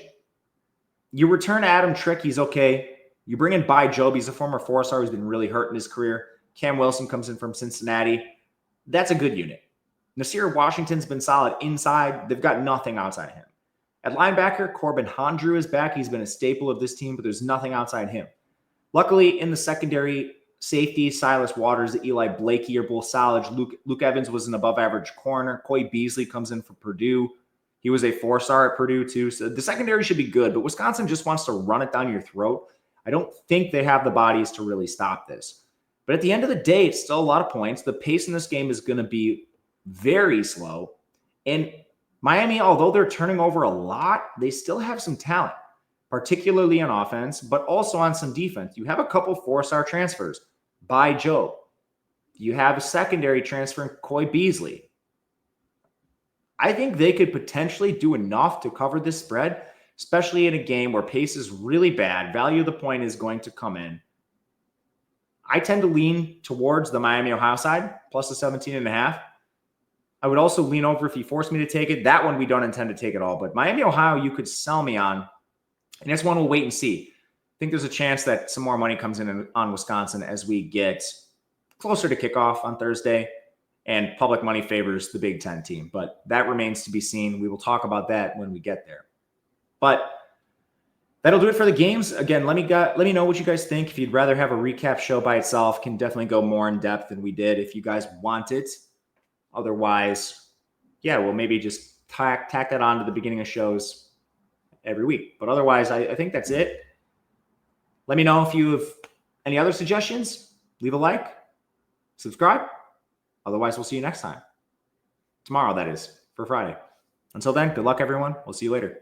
[SPEAKER 1] you return Adam Trick. He's okay. You bring in Bai Jobe. He's a former 4-star who's been really hurt in his career. Cam Wilson comes in from Cincinnati. That's a good unit. Nasir Washington's been solid inside. They've got nothing outside him. At linebacker, Corbin Hondrew is back. He's been a staple of this team, but there's nothing outside him. Luckily, in the secondary, safety, Silas Waters, Eli Blakey are both solid. Luke Evans was an above-average corner. Coy Beasley comes in for Purdue. He was a 4-star at Purdue, too. So the secondary should be good, but Wisconsin just wants to run it down your throat. I don't think they have the bodies to really stop this. But at the end of the day, it's still a lot of points. The pace in this game is going to be very slow. And Miami, although they're turning over a lot, they still have some talent. particularly on offense, but also on some defense. You have a couple 4-star transfers by Joe. You have a secondary transfer in Coy Beasley. I think they could potentially do enough to cover this spread, especially in a game where pace is really bad. Value of the point is going to come in. I tend to lean towards the Miami, Ohio side, plus the 17.5. I would also lean over if you force me to take it. That one we don't intend to take at all. But Miami, Ohio, you could sell me on. And this one we'll wait and see. I think there's a chance that some more money comes in on Wisconsin as we get closer to kickoff on Thursday. And public money favors the Big Ten team. But that remains to be seen. We will talk about that when we get there. But that'll do it for the games. Again, let me know what you guys think. If you'd rather have a recap show by itself, can definitely go more in depth than we did if you guys want it. Otherwise, yeah, we'll maybe just tack that on to the beginning of shows every week. But otherwise, I think that's it. Let me know if you have any other suggestions. Leave a like, subscribe. Otherwise, we'll see you next time. Tomorrow, that is, for Friday. Until then, good luck, everyone. We'll see you later.